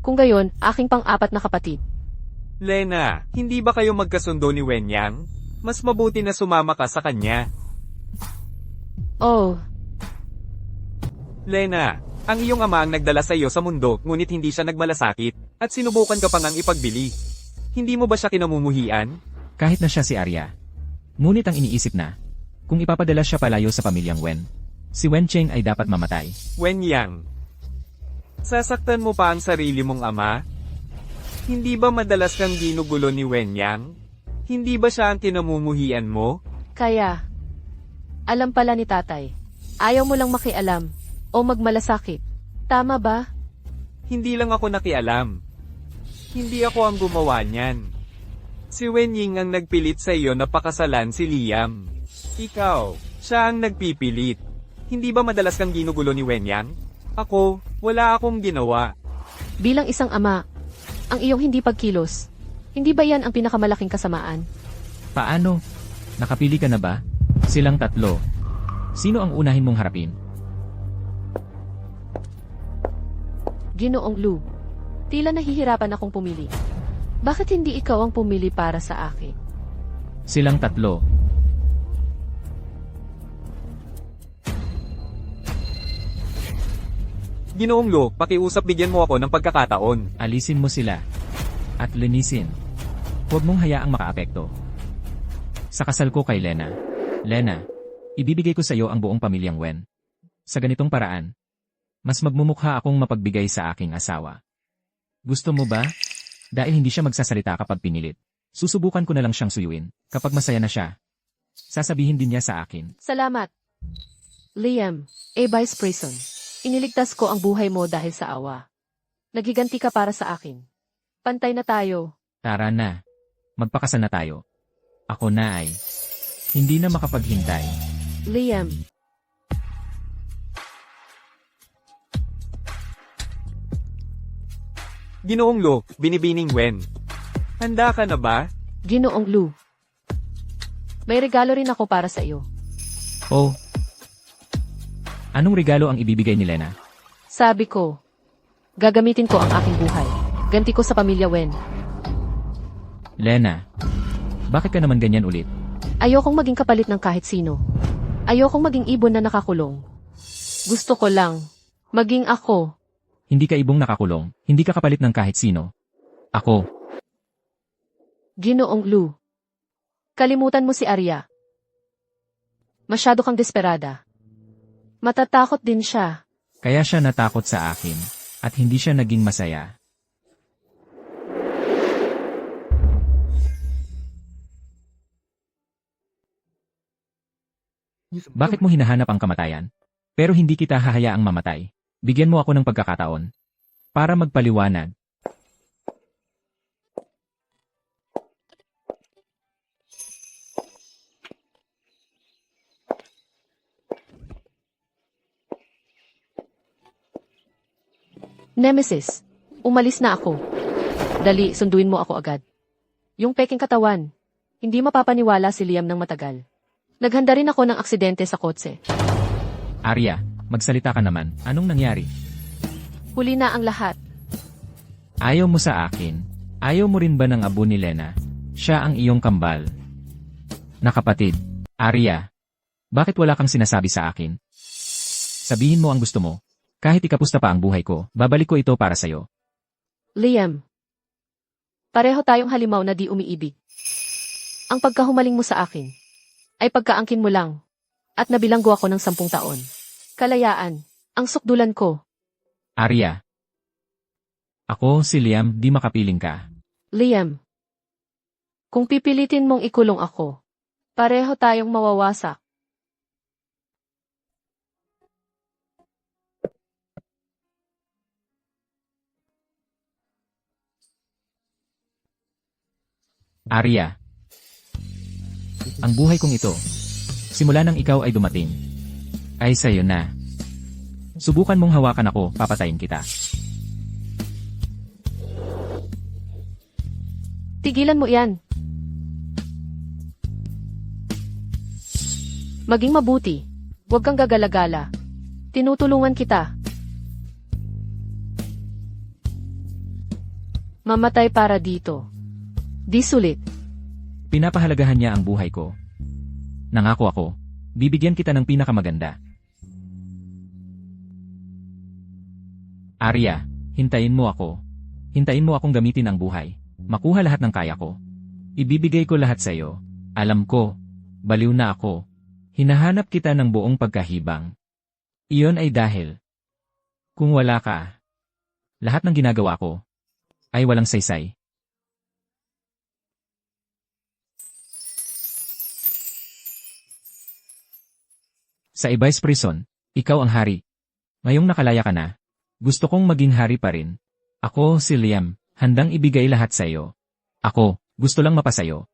Kung gayon, aking pang-apat na kapatid. Lena, hindi ba kayo magkasundo ni Wenyang? Mas mabuti na sumama ka sa kanya. Oh, Lena, ang iyong ama ang nagdala sa iyo sa mundo, ngunit hindi siya nagmalasakit, at sinubukan ka pa ngang ipagbili. Hindi mo ba siya kinamumuhian? Kahit na siya si Arya. Ngunit ang iniisip na, kung ipapadala siya palayo sa pamilyang Wen, si Wen Cheng ay dapat mamatay. Wenyang, sasaktan mo pa ang sarili mong ama? Hindi ba madalas kang ginugulo ni Wenyang? Hindi ba siya ang kinamumuhian mo? kaya, alam pala ni tatay. Ayaw mo lang makialam o magmalasakit. Tama ba? Hindi lang ako nakialam. Hindi ako ang gumawa niyan. Si Wenying ang nagpilit sa iyo na pakasalan si Liam. Ikaw, siya ang nagpipilit. Hindi ba madalas kang ginugulo ni Wenyang? Ako, wala akong ginawa. Bilang isang ama, ang iyong hindi pagkilos, hindi ba yan ang pinakamalaking kasamaan? Paano? Nakapili ka na ba? Silang tatlo. Sino ang unahin mong harapin? Ginoong Lu, tila nahihirapan akong pumili. Bakit hindi ikaw ang pumili para sa akin? Silang tatlo. Ginoong Lo, pakiusap bigyan mo ako ng pagkakataon. Alisin mo sila. At linisin. Huwag mong hayaang makaapekto. Sa kasal ko kay Lena. Lena, ibibigay ko sa iyo ang buong pamilyang Wen. Sa ganitong paraan, mas magmumukha akong mapagbigay sa aking asawa. Gusto mo ba? Dahil hindi siya magsasalita kapag pinilit. Susubukan ko na lang siyang suyuin. Kapag masaya na siya, sasabihin din niya sa akin. Salamat. Liam, Vice Prison. Iniligtas ko ang buhay mo dahil sa awa. Naghiganti ka para sa akin. Pantay na tayo. Tara na. Magpakasal na tayo. Ako na ay hindi na makapaghintay. Liam, Ginoong Lo, binibining Wen. Handa ka na ba? Ginoong Lu. May regalo rin ako para sa iyo. Oh. Anong regalo ang ibibigay ni Lena? Sabi ko, gagamitin ko ang aking buhay. Ganti ko sa pamilya Wen. Lena, bakit ka naman ganyan ulit? Ayokong maging kapalit ng kahit sino. Ayokong maging ibon na nakakulong. Gusto ko lang, maging ako. Hindi ka ibong nakakulong, hindi ka kapalit ng kahit sino. Ako. Ginoong Lu. Kalimutan mo si Arya. Masyado kang desperada. Matatakot din siya. Kaya siya natakot sa akin, at hindi siya naging masaya. Bakit mo hinahanap ang kamatayan? Pero hindi kita hahayaang mamatay. Bigyan mo ako ng pagkakataon. Para magpaliwanag. Nemesis, umalis na ako. Dali, sunduin mo ako agad. Yung peking katawan, hindi mapapaniwala si Liam ng matagal. Naghanda rin ako ng aksidente sa kotse. Arya, magsalita ka naman. Anong nangyari? Huli na ang lahat. Ayaw mo sa akin. Ayaw mo rin ba ng abo ni Lena? Siya ang iyong kambal. Nakapatid. Arya, bakit wala kang sinasabi sa akin? Sabihin mo ang gusto mo. Kahit ikapusta pa ang buhay ko, babalik ko ito para sa'yo. Liam, pareho tayong halimaw na di umiibig. Ang pagkahumaling mo sa akin, ay pagkaangkin mo lang, at nabilanggo ako ng 10 taon. Kalayaan, ang sukdulan ko. Arya, Ako, si Liam, di makapiling ka. Liam. Kung pipilitin mong ikulong ako, pareho tayong mawawasak. Arya. Ang buhay kong ito, simula nang ikaw ay dumating, ay sa'yo na. Subukan mong hawakan ako, papatayin kita. Tigilan mo yan. Maging mabuti. Huwag kang gagalagala. Tinutulungan kita. Mamatay para dito. Di sulit. Pinapahalagahan niya ang buhay ko. Nangako ako, bibigyan kita ng pinakamaganda. Arya, hintayin mo ako. Hintayin mo akong gamitin ang buhay. Makuha lahat ng kaya ko. Ibibigay ko lahat sa iyo. Alam ko, baliw na ako. Hinahanap kita ng buong pagkahibang. Iyon ay dahil, kung wala ka, lahat ng ginagawa ko ay walang saysay. Sa Ibis Prison, ikaw ang hari. Ngayong nakalaya ka na, gusto kong maging hari pa rin. Ako, si Liam, handang ibigay lahat sa iyo. Ako, gusto lang mapasayo.